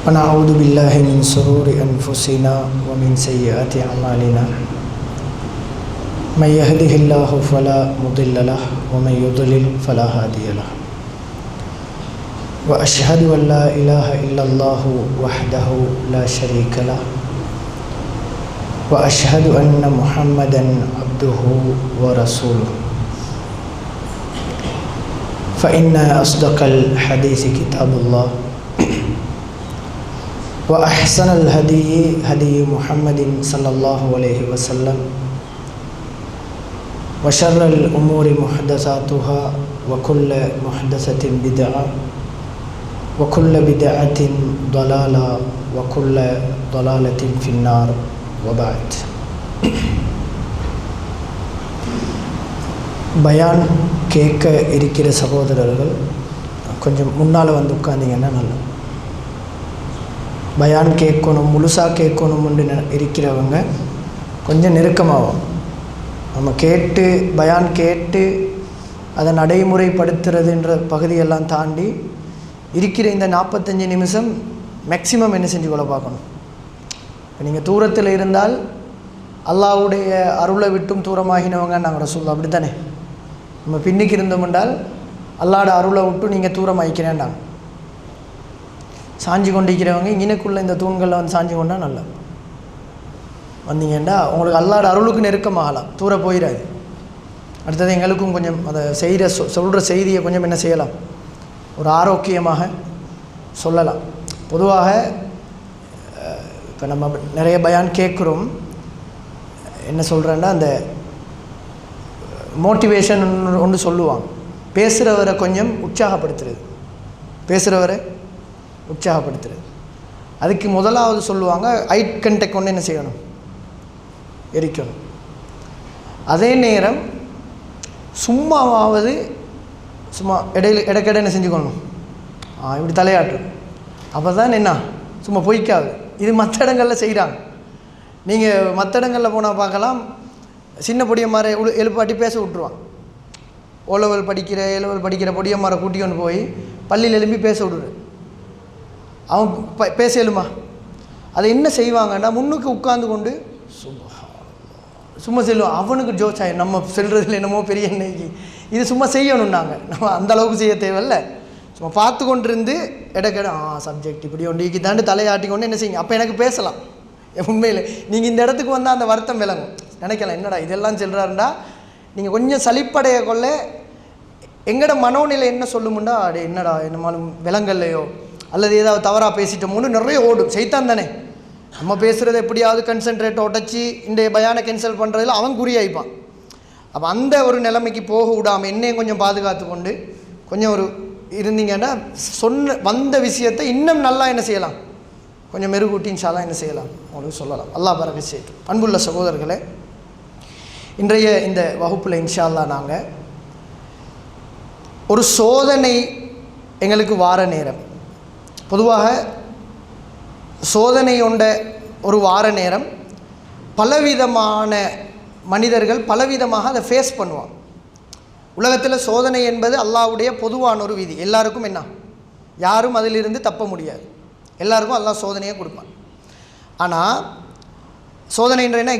ونعوذ بالله من شرور أنفسنا ومن سيئات أعمالنا من يهده الله فلا مضل له ومن يضلل فلا هادي له وأشهد أن لا إله إلا الله وحده لا شريك له وأشهد أن محمدا عبده ورسوله فإن أصدق الحديث كتاب الله وأحسن الهدي هدي محمد صلى الله عليه وسلم وشر الأمور محدثاتها وكل محدثة بدعة وكل بدعة ضلالة وكل ضلالة في النار وبعد. பயான் கேட்க இருக்கிற சகோதரர்கள் கொஞ்சம் முன்னால் வந்து உட்கார்ந்தீங்கன்னா நல்லது. பயான் கேட்கணும், முழுசாக கேட்கணும்னு இருக்கிறவங்க கொஞ்சம் நெருக்கமாகும். நம்ம கேட்டு பயான் கேட்டு அதை நடைமுறைப்படுத்துறதுன்ற பகுதியெல்லாம் தாண்டி இருக்கிற இந்த 45 நிமிஷம் மேக்சிமம் என்ன செஞ்சு கொள்ள பார்க்கணும். இப்போ நீங்கள் தூரத்தில் இருந்தால் அல்லாஹ்வுடைய அருளை விட்டும் தூரமாகினவங்க நாங்கள் ரசூல் அப்படி தானே. நம்ம பின்னிக்கு இருந்தோம் என்றால் அல்லாஹ்வோட அருளை விட்டு நீங்கள் தூரம் ஆகிக்கிறேன்டாங்க. சாஞ்சி கொண்டிருக்கிறவங்க இங்கனக்குள்ளே இந்த தூண்களில் வந்து சாஞ்சி கொண்டா நல்லா வந்தீங்கன்னா உங்களுக்கு அல்லாஹ்வோட அருளுக்கு நெருக்கமாகலாம், தூர போயிடாது. அடுத்தது எங்களுக்கும் கொஞ்சம் அதை சொல்கிற செய்தியை கொஞ்சம் என்ன செய்யலாம், ஒரு ஆரோக்கியமாக சொல்லலாம். பொதுவாக இப்போ நம்ம நிறைய பயான் கேட்குறோம். என்ன சொல்கிறேன்னா, அந்த மோட்டிவேஷன் ஒன்று சொல்லுவாங்க, பேசுகிறவரை கொஞ்சம் உற்சாகப்படுத்துறது, பேசுகிறவரை உற்சாகப்படுத்துறது. அதுக்கு முதலாவது சொல்லுவாங்க ஐ கண்டெக்ட் ஒன்று என்ன செய்யணும், எரிக்கணும். அதே நேரம் சும்மாவாவது சும்மா இடைக்கிட என்ன செஞ்சுக்கணும், இப்படி தலையாட்டுறது. அப்போ தான் என்ன சும்மா பொய்க்காது. இது மற்ற இடங்களில் செய்கிறாங்க. நீங்கள் மற்ற இடங்களில் போனால் பார்க்கலாம், சின்ன பொடியம்மாரை எழுப்பாட்டி பேச விட்ருவான். ஓலவல் படிக்கிற பொடியம்மாரை கூட்டி கொண்டு போய் பள்ளியில் எழுப்பி பேச விடுறது. அவன் பேச எழுமா அதை என்ன செய்வாங்கன்னா, முன்னுக்கு உட்கார்ந்து கொண்டு சும்மா செல்லுவான். அவனுக்கு ஜோச்சாய் நம்ம செல்றதுல என்னமோ பெரிய என்னைக்கு இது சும்மா செய்யணும். நம்ம அந்தளவுக்கு செய்ய தேவையில்லை. சும்மா பார்த்து கொண்டு இருந்து இடக்கிட சப்ஜெக்ட் இப்படி ஒன்றைக்கு தாண்டு தலையாட்டி கொண்டு என்ன செய்யுங்க. அப்போ எனக்கு பேசலாம். உண்மையில் நீங்கள் இந்த இடத்துக்கு வந்தால் அந்த வருத்தம் விளங்கும். நினைக்கலாம் என்னடா இதெல்லாம் செல்றாருண்டா. நீங்கள் கொஞ்சம் சலிப்படைய கொள்ள எங்கட மனோநிலை என்ன சொல்லுமுண்டா, அடே என்னடா என்னமாலும் விலங்கல்லையோ அல்லது ஏதாவது தவறாக பேசிட்டோமோன்னு நிறைய ஓடும். செய்தான் தானே நம்ம பேசுகிறத எப்படியாவது கன்சன்ட்ரேட்டை உடச்சி இந்த பயானை கேன்சல் பண்ணுறதுல அவன் குறியாயிப்பான். அப்போ அந்த ஒரு நிலைமைக்கு போக விடாமல் என்னையும் கொஞ்சம் பாதுகாத்து கொண்டு கொஞ்சம் ஒரு இருந்தீங்கன்னா வந்த விஷயத்தை இன்னும் நல்லா என்ன செய்யலாம், கொஞ்சம் மெருகூட்டி இன்ஷால்லாம் என்ன செய்யலாம் உங்களுக்கு சொல்லலாம். அல்லாஹ் பரக்கத் செய்யட்டும். அன்புள்ள சகோதரர்களே, இன்றைய இந்த வகுப்பில் இன்ஷா அல்லாஹ் நாங்கள் ஒரு சோதனை எங்களுக்கு வார நேரம், பொதுவாக சோதனை கொண்ட ஒரு வார நேரம் பலவிதமான மனிதர்கள் பலவிதமாக அதை ஃபேஸ் பண்ணுவாங்க. உலகத்தில் சோதனை என்பது அல்லாஹ்வுடைய பொதுவான ஒரு விதி. எல்லாருக்கும் என்ன, யாரும் அதிலிருந்து தப்ப முடியாது. எல்லாருக்கும் அல்லாஹ் சோதனையை கொடுப்பான். ஆனால் சோதனைன்ற என்ன,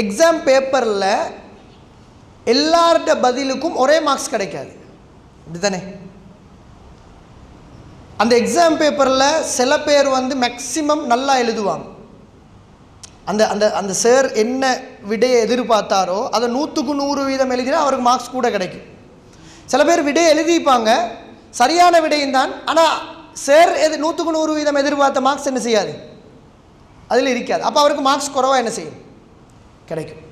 எக்ஸாம் பேப்பரில் எல்லார்ட பதிலுக்கும் ஒரே மார்க்ஸ் கிடைக்காது. இப்படி தானே. அந்த எக்ஸாம் பேப்பரில் சில பேர் வந்து மேக்சிமம் நல்லா எழுதுவாங்க. அந்த அந்த அந்த சார் என்ன விடையை எதிர்பார்த்தாரோ அதை 100க்கு 100% எழுதினா அவருக்கு மார்க்ஸ் கூட கிடைக்கும். சில பேர் விடையை எழுதிப்பாங்க, சரியான விடையும் தான், ஆனால் சார் 100க்கு 100% எதிர்பார்த்த மார்க்ஸ் என்ன செய்யாது, அதில் இருக்காது. அப்போ அவருக்கு மார்க்ஸ் குறைவாக என்ன செய்யும், கிடைக்கும்.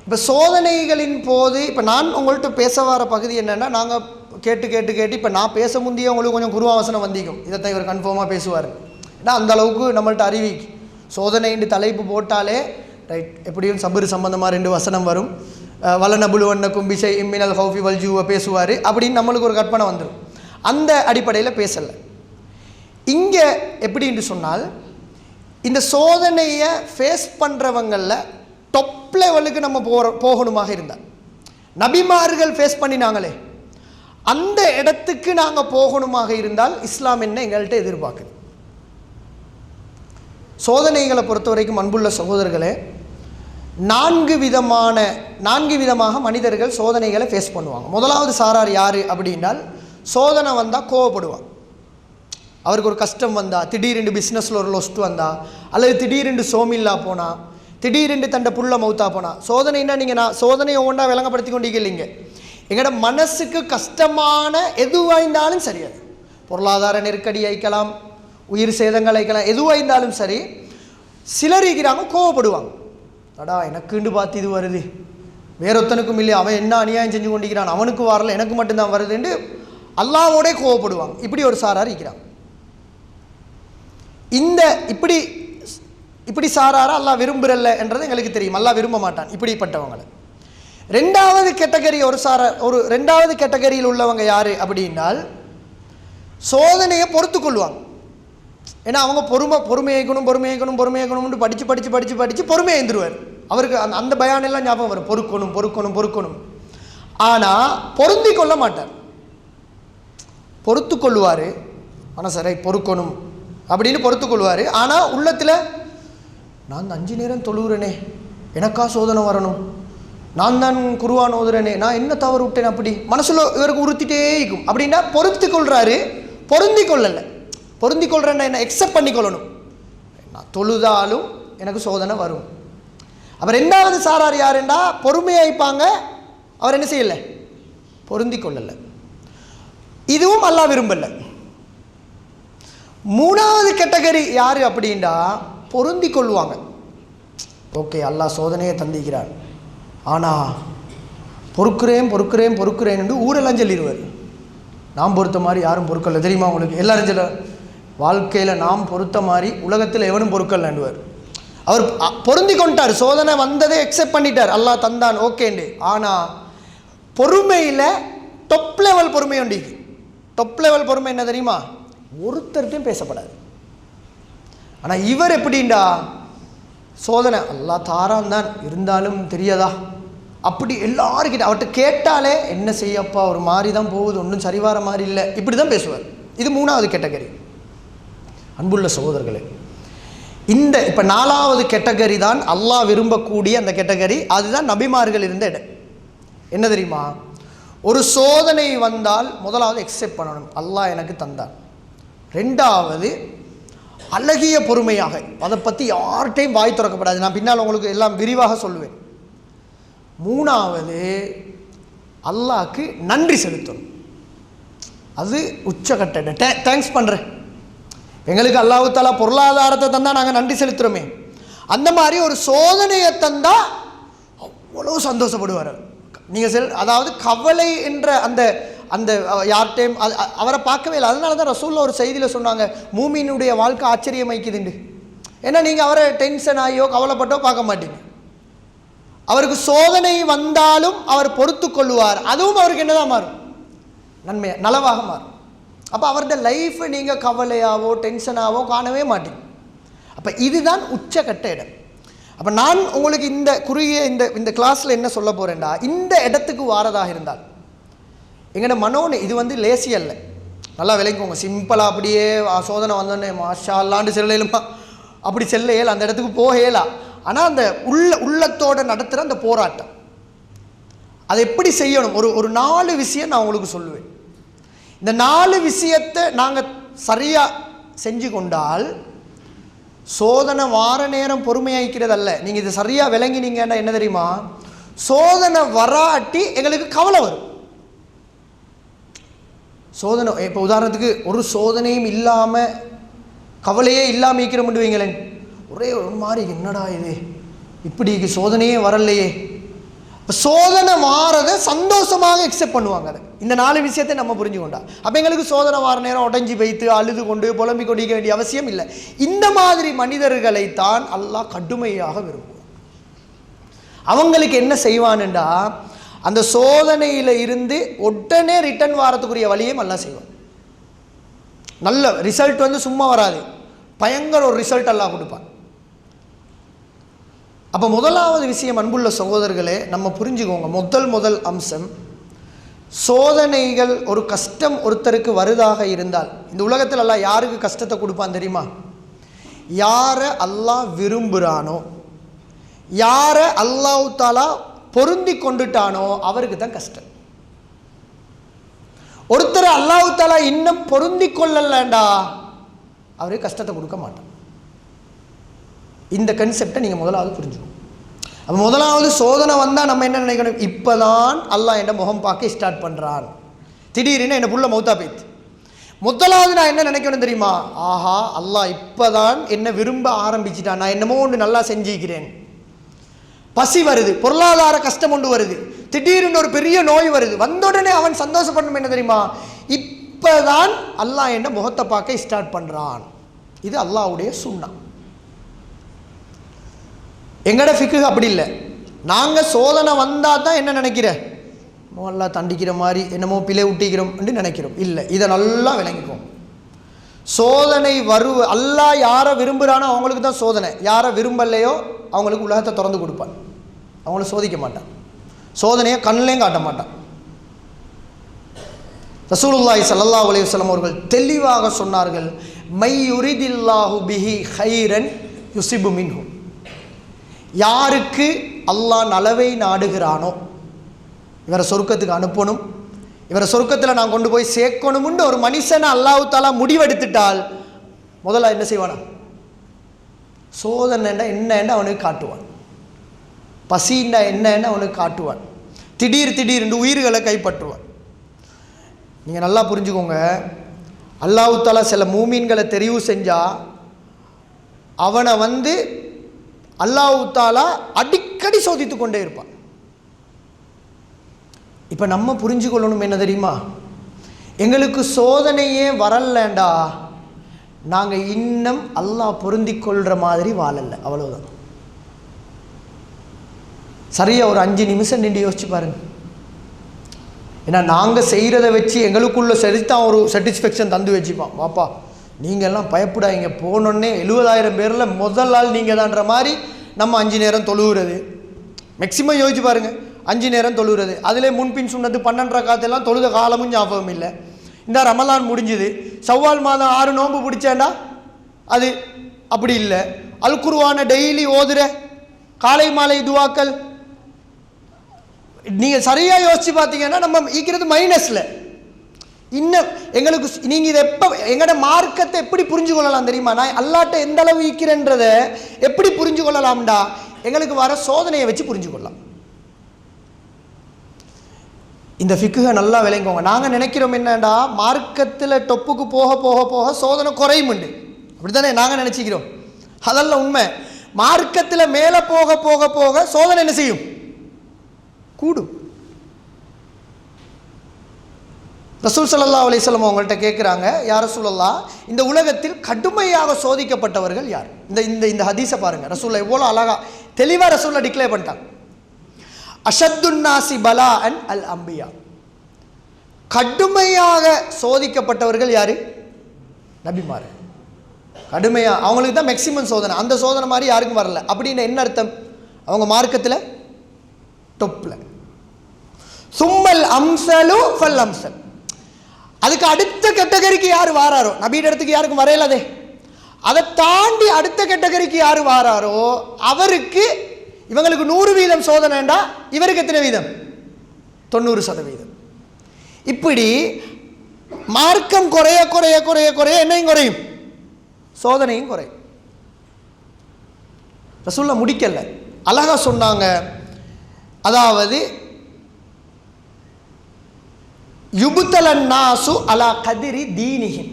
இப்போ சோதனைகளின் போது இப்போ நான் உங்கள்கிட்ட பேச வர பகுதி என்னென்னா, நாங்கள் கேட்டு இப்போ நான் பேச முந்தைய உங்களுக்கு கொஞ்சம் குருவாவசனம் வந்திக்கும். இதைத்தான் இவர் கன்ஃபார்மாக பேசுவார். ஏன்னா அந்தளவுக்கு நம்மள்ட்ட அறிவிக்கு சோதனைன்னு தலைப்பு போட்டாலே ரைட் எப்படியும் சபர் சம்பந்தமாக 2 வசனம் வரும். வலனபுலுவன்னக்கும் பிஷை இம்மினல் ஹவுஃபி வல்ஜூவை பேசுவார் அப்படின்னு நம்மளுக்கு ஒரு கற்பனை வந்துடும். அந்த அடிப்படையில் பேசலை. இங்கே எப்படின்னு சொன்னால், இந்த சோதனையை ஃபேஸ் பண்ணுறவங்களில் டாப் லெவலுக்கு நம்ம போகணுமாக இருந்தால், நபிமார்கள் ஃபேஸ் பண்ணினாங்களே அந்த இடத்துக்கு நாங்கள் போகணுமாக இருந்தால் இஸ்லாம் என்ன எங்கள்கிட்ட எதிர்பார்க்குது. சோதனைகளை பொறுத்த வரைக்கும் அன்புள்ள சகோதரர்களே, நான்கு விதமாக மனிதர்கள் சோதனைகளை ஃபேஸ் பண்ணுவாங்க. முதலாவது சாரார் யார் அப்படின்னால், சோதனை வந்தால் கோவப்படுவாங்க. அவருக்கு ஒரு கஷ்டம் வந்தால், திடீரென்று பிஸ்னஸில் ஒரு லொஸ்ட் வந்தால், அல்லது திடீரென்று சோமில்லா போனால், திடீரென்று தண்டை புள்ள மௌத்தா போனால், சோதனைன்னா நீங்கள் நான் சோதனையை ஒன்றா விளங்கப்படுத்தி கொண்டிருக்கீங்க. எங்களோட மனசுக்கு கஷ்டமான எதுவாக இருந்தாலும் சரி, அது பொருளாதார நெருக்கடி ஆயிக்கலாம், உயிர் சேதங்கள் ஆயிக்கலாம், எதுவாக இருந்தாலும் சரி, சிலர் இருக்கிறாங்க கோவப்படுவாங்க. அடா எனக்குண்டு பார்த்து இது வருது, வேறொத்தனுக்கும் இல்லையா, அவன் என்ன அநியாயம் செஞ்சு கொண்டிருக்கிறான், அவனுக்கு வரல எனக்கு மட்டும்தான் வருதுன்னு அல்லாவோடே கோவப்படுவாங்க. இப்படி ஒரு சாரார் இருக்கிறாங்க. இந்த இப்படி சாராரா அல்லாஹ் விரும்புறல்ல என்றது எங்களுக்கு தெரியும். அல்லாஹ் விரும்ப மாட்டான் இப்படிப்பட்டவங்களை. ரெண்டாவது கேட்டகரியில் உள்ளவங்க யாரு அப்படின்னால், சோதனையை பொறுத்து கொள்வாங்க. ஏன்னா அவங்க பொறுமையாக்கணும்னு படித்து பொறுமையாக எழுந்துருவார். அவருக்கு அந்த பயானெல்லாம் ஞாபகம் வரும், பொறுக்கணும். ஆனால் பொருந்தி கொள்ள மாட்டார். பொறுத்து கொள்வார், மனசரை பொறுக்கணும் அப்படின்னு பொறுத்து கொள்வார். ஆனால் உள்ளத்தில் நான் 5 நேரம் தொழுகிறேனே, எனக்கா சோதனை வரணும், நான் தான் குர்ஆன் ஓதுறேனே, நான் என்ன தவறு விட்டேன், அப்படி மனசில் இவருக்கு உறுத்திட்டே இருக்கும். அப்படின்னா பொறுத்து கொள்கிறாரு, பொருந்தி கொள்ளலை. பொருந்தி கொள்கிறேன்னா என்ன, எக்ஸப்ட் பண்ணிக்கொள்ளணும். நான் தொழுதாலும் எனக்கு சோதனை வரும். அப்போ ரெண்டாவது சாரார் யாருண்டா, பொறுமையாயிப்பாங்க, அவர் என்ன செய்யலை, பொருந்தி கொள்ளலை. இதுவும் அல்லாஹ் விரும்பலை. மூணாவது கேட்டகரி யார் அப்படின்டா, பொருந்தி கொள்வாங்க. ஓகே அல்லாஹ் சோதனையை தந்திக்கிறார், ஆனால் பொறுக்கிறேன் என்று ஊரெல்லாம் சொல்லிடுவார். நாம் பொறுத்த மாதிரி யாரும் பொறுக்கல தெரியுமா உங்களுக்கு? எல்லாரும் சொல்ல வாழ்க்கையில் நாம் பொறுத்த மாதிரி உலகத்தில் எவனும் பொறுக்கலன்னுவார். அவர் பொருந்தி கொண்டார், சோதனை வந்ததை எக்ஸெப்ட் பண்ணிட்டார், அல்லாஹ் தந்தான் ஓகேண்டு. ஆனால் பொறுமையில் டொப் லெவல் பொறுமை உண்டு. டொப் லெவல் பொறுமை என்ன தெரியுமா, ஒருத்தர்கிட்டையும் பேசப்படாது. ஆனால் இவர் எப்படின்டா, சோதனை அல்லாஹ் தாரான் தான், இருந்தாலும் தெரியாதா, அப்படி எல்லாருக்கிட்ட அவர்கிட்ட கேட்டாலே என்ன செய்யப்பா ஒரு மாதிரி தான் போகுது, ஒன்றும் சரிவார மாதிரி இல்லை, இப்படி தான் பேசுவார். இது மூணாவது கேட்டகரி. அன்புள்ள சகோதரர்களே, இப்போ 4வது கேட்டகரி தான் அல்லாஹ் விரும்பக்கூடிய அந்த கேட்டகரி. அதுதான் நபிமார்கள் இருந்த இடம். என்ன தெரியுமா, ஒரு சோதனை வந்தால் முதலாவது எக்ஸெப்ட் பண்ணணும், அல்லாஹ் எனக்கு தந்தான். ரெண்டாவது அழகிய பொறுமையாக, அதை பற்றி யார்கிட்டையும் வாய் திறக்கப்படாது. நான் பின்னால் உங்களுக்கு எல்லாம் விரிவாக சொல்லுவேன். மூணாவது அல்லாஹ்க்கு நன்றி செலுத்தணும். அது உச்சகட்ட தேங்க்ஸ் பண்ணுறேன், எங்களுக்கு அல்லாஹ் தஆலா பொருளாதாரத்தை தந்தால் நாங்கள் நன்றி செலுத்துகிறோமே, அந்த மாதிரி ஒரு சோதனையை தந்தால் அவ்வளோ சந்தோஷப்படுவார். நீங்கள் அதாவது கவலை என்ற அந்த அந்த யார்கிட்டையும் அவரை பார்க்கவே இல்லை. அதனால தான் ரசூலுல்லாஹ் ஒரு செய்தியில் சொன்னாங்க, மூமினுடைய வாழ்க்கை ஆச்சரியமைக்குதுண்டு. ஏன்னா நீங்கள் அவரை டென்ஷன் ஆகியோ கவலைப்பட்டோ பார்க்க மாட்டீங்க. அவருக்கு சோதனை வந்தாலும் அவர் பொறுத்து கொள்வார். அதுவும் அவருக்கு என்னதான் மாறும், நன்மையாக நலவாக மாறும். அப்போ அவருடைய லைஃப்பை நீங்கள் கவலையாவோ டென்ஷனாவோ காணவே மாட்டீங்க. அப்போ இதுதான் உச்சகட்ட இடம். அப்போ நான் உங்களுக்கு இந்த குறுகிய இந்த கிளாஸில் என்ன சொல்ல போகிறேன்டா, இந்த இடத்துக்கு வாரதாக இருந்தால் எங்கள்ட மனோன்னு இது வந்து லேசி அல்ல, நல்லா விளங்கிக்கோங்க. சிம்பிளாக அப்படியே சோதனை வந்தோடனே மாஷா அல்லாண்டு செல்லையிலுமா அப்படி செல்லையல் அந்த இடத்துக்கு போகலாம். ஆனால் அந்த உள்ளத்தோடு நடத்துகிற அந்த போராட்டம், அதை எப்படி செய்யணும், ஒரு 4 விஷயம் நான் உங்களுக்கு சொல்லுவேன். இந்த 4 விஷயத்தை நாங்கள் சரியாக செஞ்சு கொண்டால் சோதனை வார நேரம் பொறுமையாக்கிறது அல்ல. நீங்கள் இதை சரியாக விளங்கினீங்கன்னா என்ன தெரியுமா, சோதனை வராட்டி எங்களுக்கு கவலை வரும். சோதனை இப்போ உதாரணத்துக்கு ஒரு சோதனையும் இல்லாமல் கவலையே இல்லாமல் இருக்கிற முடியும் வைங்களேன், ஒரே ஒரு மாதிரி என்னடா இது இப்படி சோதனையே வரலையே. இப்போ சோதனை வாரதை சந்தோஷமாக எக்ஸெப்ட் பண்ணுவாங்க. அதை இந்த 4 விஷயத்தை நம்ம புரிஞ்சுக்கொண்டா அப்போ எங்களுக்கு சோதனை வார நேரம் உடஞ்சி வைத்து அழுது கொண்டு புலம்பிக் கொண்டிருக்க வேண்டிய அவசியம் இல்லை. இந்த மாதிரி மனிதர்களைத்தான் அல்லாஹ் கடுமையாக விரும்புவான். அவங்களுக்கு என்ன செய்வான்டா, அந்த சோதனையில் இருந்து உடனே ரிட்டர்ன் வாரத்துக்குரிய வழியும் அல்லாஹ் செய்வான். நல்ல ரிசல்ட் வந்து சும்மா வராது, பயங்கர ஒரு ரிசல்ட் அல்லாஹ் கொடுப்பான். அப்போ முதலாவது விஷயம் அன்புள்ள சகோதரர்களே, நம்ம புரிஞ்சுக்கோங்க. முதல் அம்சம், சோதனைகள் ஒரு கஷ்டம் ஒருத்தருக்கு வருதாக இருந்தால், இந்த உலகத்தில் அல்லாஹ் யாருக்கு கஷ்டத்தை கொடுப்பான் தெரியுமா, யாரை அல்லாஹ் விரும்புகிறானோ, யாரை அல்லாஹ் தாலா பொருந்தி கொண்டுட்டானோ அவருக்கு தான் கஷ்டம். ஒருத்தர் அல்லாஹ் தாலா இன்னும் பொருந்தி கொள்ளலண்டா அவருக்கு கஷ்டத்தை கொடுக்க மாட்டான். இந்த கன்செப்டை நீங்கள் முதலாவது புரிஞ்சுக்கணும். அப்போ முதலாவது சோதனை வந்தால் நம்ம என்ன நினைக்கணும், இப்போ தான் அல்லாஹ் என்ன முகம் பார்க்க ஸ்டார்ட் பண்ணுறான். திடீர்னு என்ன புள்ள மௌத்தா போய்த்து. முதலாவது நான் என்ன நினைக்கணும் தெரியுமா, ஆஹா அல்லாஹ் இப்போ தான் என்ன விரும்ப ஆரம்பிச்சிட்டான், நான் என்னமோ ஒன்று நல்லா செஞ்சுக்கிறேன். பசி வருது, பொருளாதார கஷ்டம் ஒன்று வருது, திடீர்னு ஒரு பெரிய நோய் வருது, வந்த உடனே அவன் சந்தோஷப்படணும் என்ன தெரியுமா, இப்போ தான் அல்லாஹ் என்ன முகத்தை பார்க்க ஸ்டார்ட் பண்ணுறான். இது அல்லாஹ்வுடைய சுன்னா. எங்கட ஃபிக்கு அப்படி இல்லை. நாங்கள் சோதனை வந்தால் தான் என்ன நினைக்கிற, அல்லாஹ் தண்டிக்கிற மாதிரி என்னமோ பிழை விட்டிக்கிறோம் என்று நினைக்கிறோம். இல்லை, இதை நல்லா விளங்கிப்போம். சோதனை அல்லாஹ் யாரை விரும்புகிறானோ அவங்களுக்கு தான் சோதனை, யாரை விரும்பலையோ அவங்களுக்கு உலகத்தை திறந்து கொடுப்பான். அவங்கள சோதிக்க மாட்டான், சோதனையை கண்ணிலையும் காட்ட மாட்டான். ரசூலுல்லாஹி ஸல்லல்லாஹு அலைஹி வஸல்லம் அவர்கள் தெளிவாக சொன்னார்கள், மை யுரிதில்லாஹு பிஹி ஹைரன் யுஸிபு மின்ஹு. யாருக்கு அல்லாஹ் நலவை நாடுகிறானோ, இவரை சொர்க்கத்துக்கு அனுப்பணும், இவரை சொர்க்கத்தில் நான் கொண்டு போய் சேர்க்கணும்னு ஒரு மனுஷனை அல்லாஹ் தாலா முடிவெடுத்துட்டால் முதல்ல என்ன செய்வானா, சோதனைண்டா என்னன்னு அவனுக்கு காட்டுவான், பசிண்டா என்னன்னு அவனுக்கு காட்டுவான், திடீர்னு உயிர்களை கைப்பற்றுவான். நீங்கள் நல்லா புரிஞ்சுக்கோங்க, அல்லாஹ் தாலா சில மூமீன்களை தெரிவு செஞ்சால் அவனை அல்லாஹ் தாலா அடிக்கடி சோதித்து கொண்டே இருப்பான். இப்போ நம்ம புரிஞ்சு கொள்ளணும் என்ன தெரியுமா, எங்களுக்கு சோதனையே வரலண்டா நாங்கள் இன்னும் அல்லாஹ் பொருந்தி கொள்கிற மாதிரி வாழலை, அவ்வளோதான். சரியாக ஒரு 5 நிமிஷம் நின்று யோசிச்சு பாருங்க. ஏன்னா நாங்கள் செய்கிறத வச்சு எங்களுக்குள்ள சரித்தான் ஒரு சாட்டிஸ்ஃபேக்ஷன் தந்து வச்சுப்பான். வாப்பா நீங்கள்லாம் பயப்படாதீங்க, போனோடனே 70,000 பேரில் முதல் ஆள் நீங்கள் தான்ற மாதிரி நம்ம 5 நேரம் தொழுகிறது. மேக்சிமம் யோசிச்சு பாருங்கள், 5 நேரம் தொழுகிறது. அதிலே முன்பின் சொன்னது 12 ரக்காத்தெல்லாம் தொழுத காலமும் ஞாபகம் இல்லை. இந்த ரமலான் முடிஞ்சுது, ஷவ்வால் மாதம் 6 நோன்பு பிடிச்சேன்டா அது அப்படி இல்லை. அல் குர்ஆனை டெய்லி ஓதுற, காலை மாலை துவாக்கள். நீங்கள் சரியாக யோசிச்சு பார்த்தீங்கன்னா நம்ம ஈக்கிறது மைனஸில். இன்னும் எங்களுக்கு நீங்கள் இதை எப்போ எங்களோட மார்க்கத்தை எப்படி புரிஞ்சு கொள்ளலாம் தெரியுமா, நான் அல்லாட்ட எந்த அளவு ஈக்கிறேன்றதை எப்படி புரிஞ்சு கொள்ளலாம்டா, எங்களுக்கு வர சோதனையை வச்சு புரிஞ்சு கொள்ளலாம். இந்த ஃபிக்குக நல்லா விளங்குவோங்க. நாங்கள் நினைக்கிறோம் என்னடா, மார்க்கத்தில் டொப்புக்கு போக போக போக சோதனை குறையும் உண்டு, அப்படி தானே நாங்கள் நினச்சிக்கிறோம். அதெல்லாம் உண்மை. மார்க்கத்தில் மேலே போக போக போக சோதனை என்ன செய்யும், கூடும். ரசூல் ஸல்லல்லாஹு அலைஹி வஸல்லம் அவங்கள்ட்ட கேட்குறாங்க, யா ரசூலல்லாஹ் இந்த உலகத்தில் கடுமையாக சோதிக்கப்பட்டவர்கள் யார்? இந்த இந்த இந்த ஹதீஸை பாருங்கள், ரசூல்லா எவ்வளோ அழகாக தெளிவாக ரசூல்லா டிக்ளேர் பண்ணிட்டாங்க. அஷத்துன் நாசி பலாஅன் அல் அம்பியா. கடுமையாக சோதிக்கப்பட்டவர்கள் யார்? நபிமார். கடுமையாக அவங்களுக்கு தான் மேக்சிமம் சோதனை, அந்த சோதனை மாதிரி யாருக்கும் வரல. அப்படின்னு என்ன அர்த்தம், அவங்க மார்க்கத்தில் டொப்பில். சும்மல் அம்சலு ஃபல் அம்சல். அதுக்கு அடுத்த கேட்டகரிக்கு யார் வாராரோ, நபியோட இடத்துக்கு யாருக்கும் வரையலாதே, அதை தாண்டி அடுத்த கேட்டகரிக்கு யார் வாராரோ அவருக்கு, இவங்களுக்கு 100% சோதனைண்டா இவருக்கு எத்தனை வீதம், 90%. இப்படி மார்க்கம் குறைய குறைய குறைய குறைய என்னையும் குறையும், சோதனையும் குறையும். ரசூலுல்லாஹ் முடிக்கல, அழகா சொன்னாங்க. அதாவது யுபுத்தலன் நாசு அலா கதிரி தீனிஹிம்.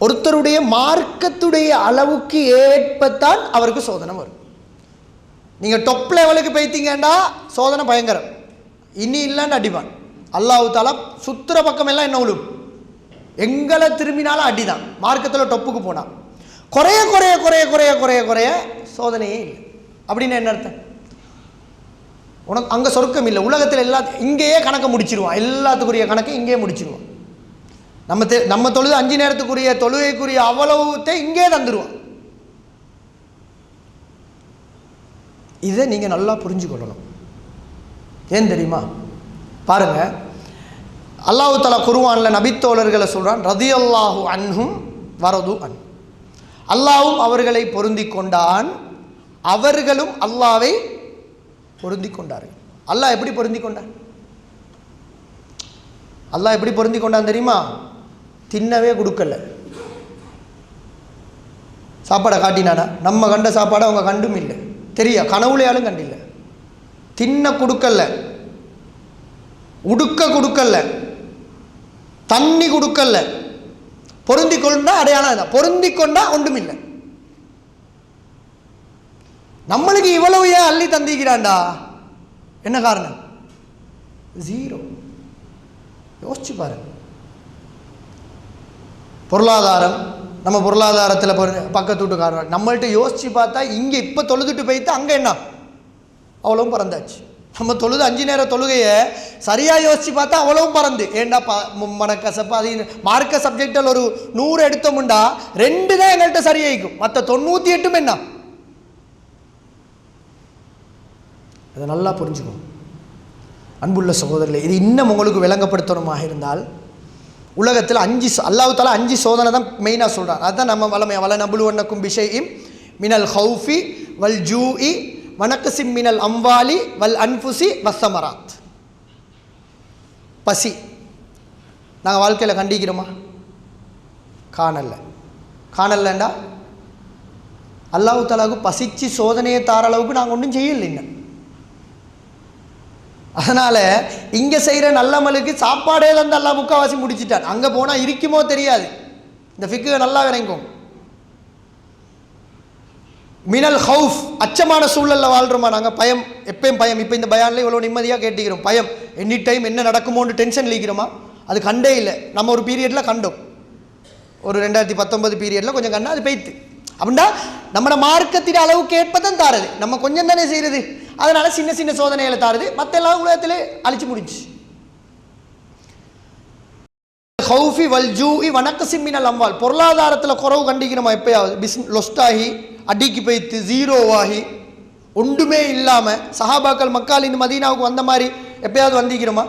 ஒருத்தருடைய மார்க்கத்துடைய அளவுக்கு ஏற்பத்தான் அவருக்கு சோதனை வரும். நீங்கள் டொப் லெவலுக்கு போய்த்தீங்கண்டா சோதனை பயங்கரம், இனி இல்லைன்னு அடிப்பான். அல்லாஹ் தஆலா சுத்துற பக்கம் எல்லாம் என்ன உழும், எங்களை திரும்பினாலும் அடிதான். மார்க்கத்தில் டொப்புக்கு போனால் குறைய குறைய குறைய குறைய குறைய குறைய சோதனையே இல்லை. அப்படின்னு என்ன அர்த்தம், உனக்கு அங்கே சொர்க்கம் இல்லை, உலகத்தில் இங்கேயே கணக்கை முடிச்சிருவான், எல்லாத்துக்குரிய கணக்கை இங்கேயே முடிச்சிருவான். நம்ம தொழுது 5 நேரத்துக்குரிய தொழுகைக்குரிய அவ்வளவுத்தை இங்கே தந்துடுவான். இதை நீங்கள் நல்லா புரிஞ்சு கொள்ளணும். ஏன் தெரியுமா, பாருங்க, அல்லாஹ் தஆலா குர்ஆனில் நபித்தோழர்களை சொல்கிறான், ரதியல்லாஹு அன்ஹும் வரது அன். அல்லாஹ்வும் அவர்களை பொருந்தி கொண்டான், அவர்களும் அல்லாஹ்வை பொருந்தி கொண்டார்கள். அல்லாஹ் எப்படி பொருந்தி கொண்டான்? அல்லாஹ் எப்படி பொருந்தி கொண்டான் தெரியுமா? தின்னவே கொடுக்கல. சாப்பாடை காட்டினானா? நம்ம கண்ட சாப்பாடை அவங்க கண்டும் இல்லை, தெரியா கனவுலையாலும் கண்டில்லை. தின்ன கொடுக்கல, உடுக்க கொடுக்கல, தண்ணி கொடுக்கல. பொருந்தி கொண்டா அடையாளம் தான். பொருந்தி கொண்டா ஒன்றும் இல்லை. நம்மளுக்கு இவ்வளவு ஏன் அள்ளி தந்திக்கிறான்டா? என்ன காரணம்? ஜீரோ. யோசிச்சு பாருங்க. பொருளாதாரம், நம்ம பொருளாதாரத்தில் பக்கத்து வீட்டுக்காரன் நம்மள்கிட்ட யோசிச்சு பார்த்தா இங்கே இப்போ தொழுதுட்டு போய்த்து அங்கே என்ன அவ்வளவும் பறந்தாச்சு. நம்ம தொழுது 5 நேர தொழுகையை சரியாக யோசித்து பார்த்தா அவ்வளவும் பறந்து. ஏண்டா மனக்கசப்பு அது மார்க்க சப்ஜெக்டில் ஒரு 100 எடுத்தோம்டா 2 தான் எங்கள்கிட்ட சரியாயிக்கும், மற்ற 98 என்ன? அதை நல்லா புரிஞ்சுக்கணும் அன்புள்ள சகோதரர்களே. இது இன்னும் உங்களுக்கு விளங்கப்படுத்தணுமாக இருந்தால், உலகத்தில் 5 அல்லாஹ் தஆலா 5 சோதனை தான் மெயினாக சொல்கிறான். அதுதான் நம்ம வளமையாக வல நபுலுவன்னக்கும் பிஷைஇம் மினல் ஹௌஃபி வல் ஜூஇ வனக்கசிம் மினல் அம்வாலி வல் அன்ஃபுசி வஸ்ஸமராத். பசி நாங்கள் வாழ்க்கையில் கண்டிக்கிறோமா? காணலண்டா அல்லாஹ் தஆலாவுக்கு பசிச்சு சோதனையை தார அளவுக்கு நாங்கள் ஒன்றும் செய்யலை இன்னும். அதனால் இங்கே செய்கிற நல்லமலுக்கு சாப்பாடே வந்து அல்லாஹ் முக்கால்வாசி முடிச்சிட்டான். அங்கே போனால் இருக்குமோ தெரியாது. இந்த ஃபிக்கு நல்லா விளங்கும். மினல் ஹவுஃப், அச்சமான சூழலில் வாழ்கிறோமா நாங்கள்? பயம், எப்பயும் பயம். இப்போ இந்த பயானில் இவ்வளோ நிம்மதியாக கேட்டுக்கிறோம். பயம், எனி டைம் என்ன நடக்குமோன்னு டென்ஷன் லீக்கிறோமா? அது கண்டே இல்லை. நம்ம ஒரு பீரியடில் கண்டோம், ஒரு 2019 பீரியடில் கொஞ்சம் கண்டா அது பெய்த்து. அப்படின்னா நம்மளோட மார்க்கத்தின் அளவுக்கு ஏற்பதான் தாரது. நம்ம கொஞ்சம் தானே செய்கிறது, அதனால் சின்ன சின்ன சோதனைகளை தாருது. மற்ற எல்லா உலகத்திலே அழிச்சு முடிஞ்சு. ஹவுஃபி வல் ஜூஇ வனக்கசிம் மினல் அம்வால், பொருளாதாரத்தில் குறவு கண்டிக்கிறோமா? எப்பயாவது லொஸ்டாகி அடிக்கு போய்த்து ஜீரோவாகி ஒன்றுமே இல்லாமல் சஹாபாக்கள் மக்காலிருந்து மதீனாவுக்கு வந்த மாதிரி எப்பயாவது வந்திக்கிறோமா?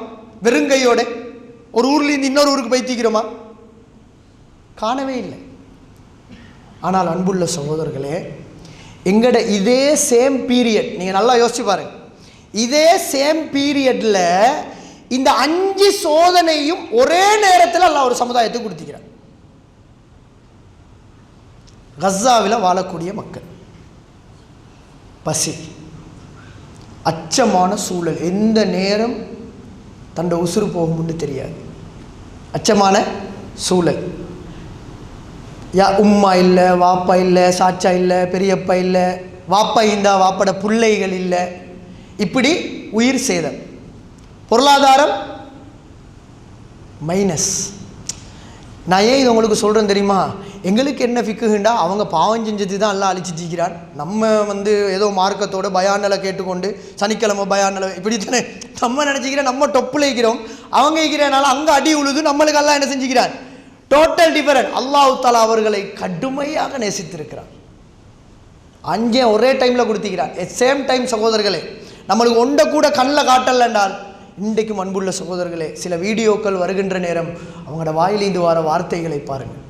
வெறுங்கையோட ஒரு ஊர்லேருந்து இன்னொரு ஊருக்கு போய்த்திக்கிறோமா? காணவே இல்லை. ஆனால் அன்புள்ள சகோதரர்களே, எங்கட இதே சேம் பீரியட் நீங்கள் நல்லா யோசிச்சு பாருங்க. இதே சேம் பீரியடில் இந்த 5 சோதனையும் ஒரே நேரத்தில் அல்லாஹ் ஒரு சமுதாயத்துக்கு கொடுத்துக்கிறார். கஸாவில் வாழக்கூடிய மக்கள், பசி, அச்சமான சூழல், எந்த நேரம் தன்னோட உசுறு போகும்னு தெரியாது, அச்சமான சூழல். உம்மா இல்லை, வாப்பா இல்லை, சாச்சா இல்லை, பெரியப்பா இல்லை, வாப்பா இருந்தா வாப்பட பிள்ளைகள் இல்லை, இப்படி உயிர் சேதம். பொருளாதாரம் மைனஸ். நான் ஏன் இது உங்களுக்கு சொல்கிறேன் தெரியுமா? எங்களுக்கு என்ன ஃபிக்குண்டா, அவங்க பாவம் செஞ்சது தான் எல்லாம் அழிச்சிச்சிக்கிறான். நம்ம ஏதோ மார்க்கத்தோட பயானலை கேட்டுக்கொண்டு சனிக்கிழமை பயானலை இப்படி தானே நம்ம நினச்சிக்கிறோம். நம்ம டொப்பில் இருக்கிறோம், அவங்க இருக்கிறனால அங்கே அடி உழுது, நம்மளுக்கு எல்லாம் என்ன செஞ்சுக்கிறான்? Total different. அல்லாஹ் தஆலா அவர்களை கடுமையாக நேசித்திருக்கிறான். 5 ஒரே டைமில் கொடுத்திக்கிறான். சேம் டைம் சகோதரர்களே, நம்மளுக்கு ஒன்றை கூட கண்ணில் காட்டல் என்றால், இன்றைக்கும் அன்புள்ள சகோதரர்களே, சில வீடியோக்கள் வருகின்ற நேரம் அவங்களோட வாயிலிருந்து வர வார்த்தைகளை பாருங்கள்.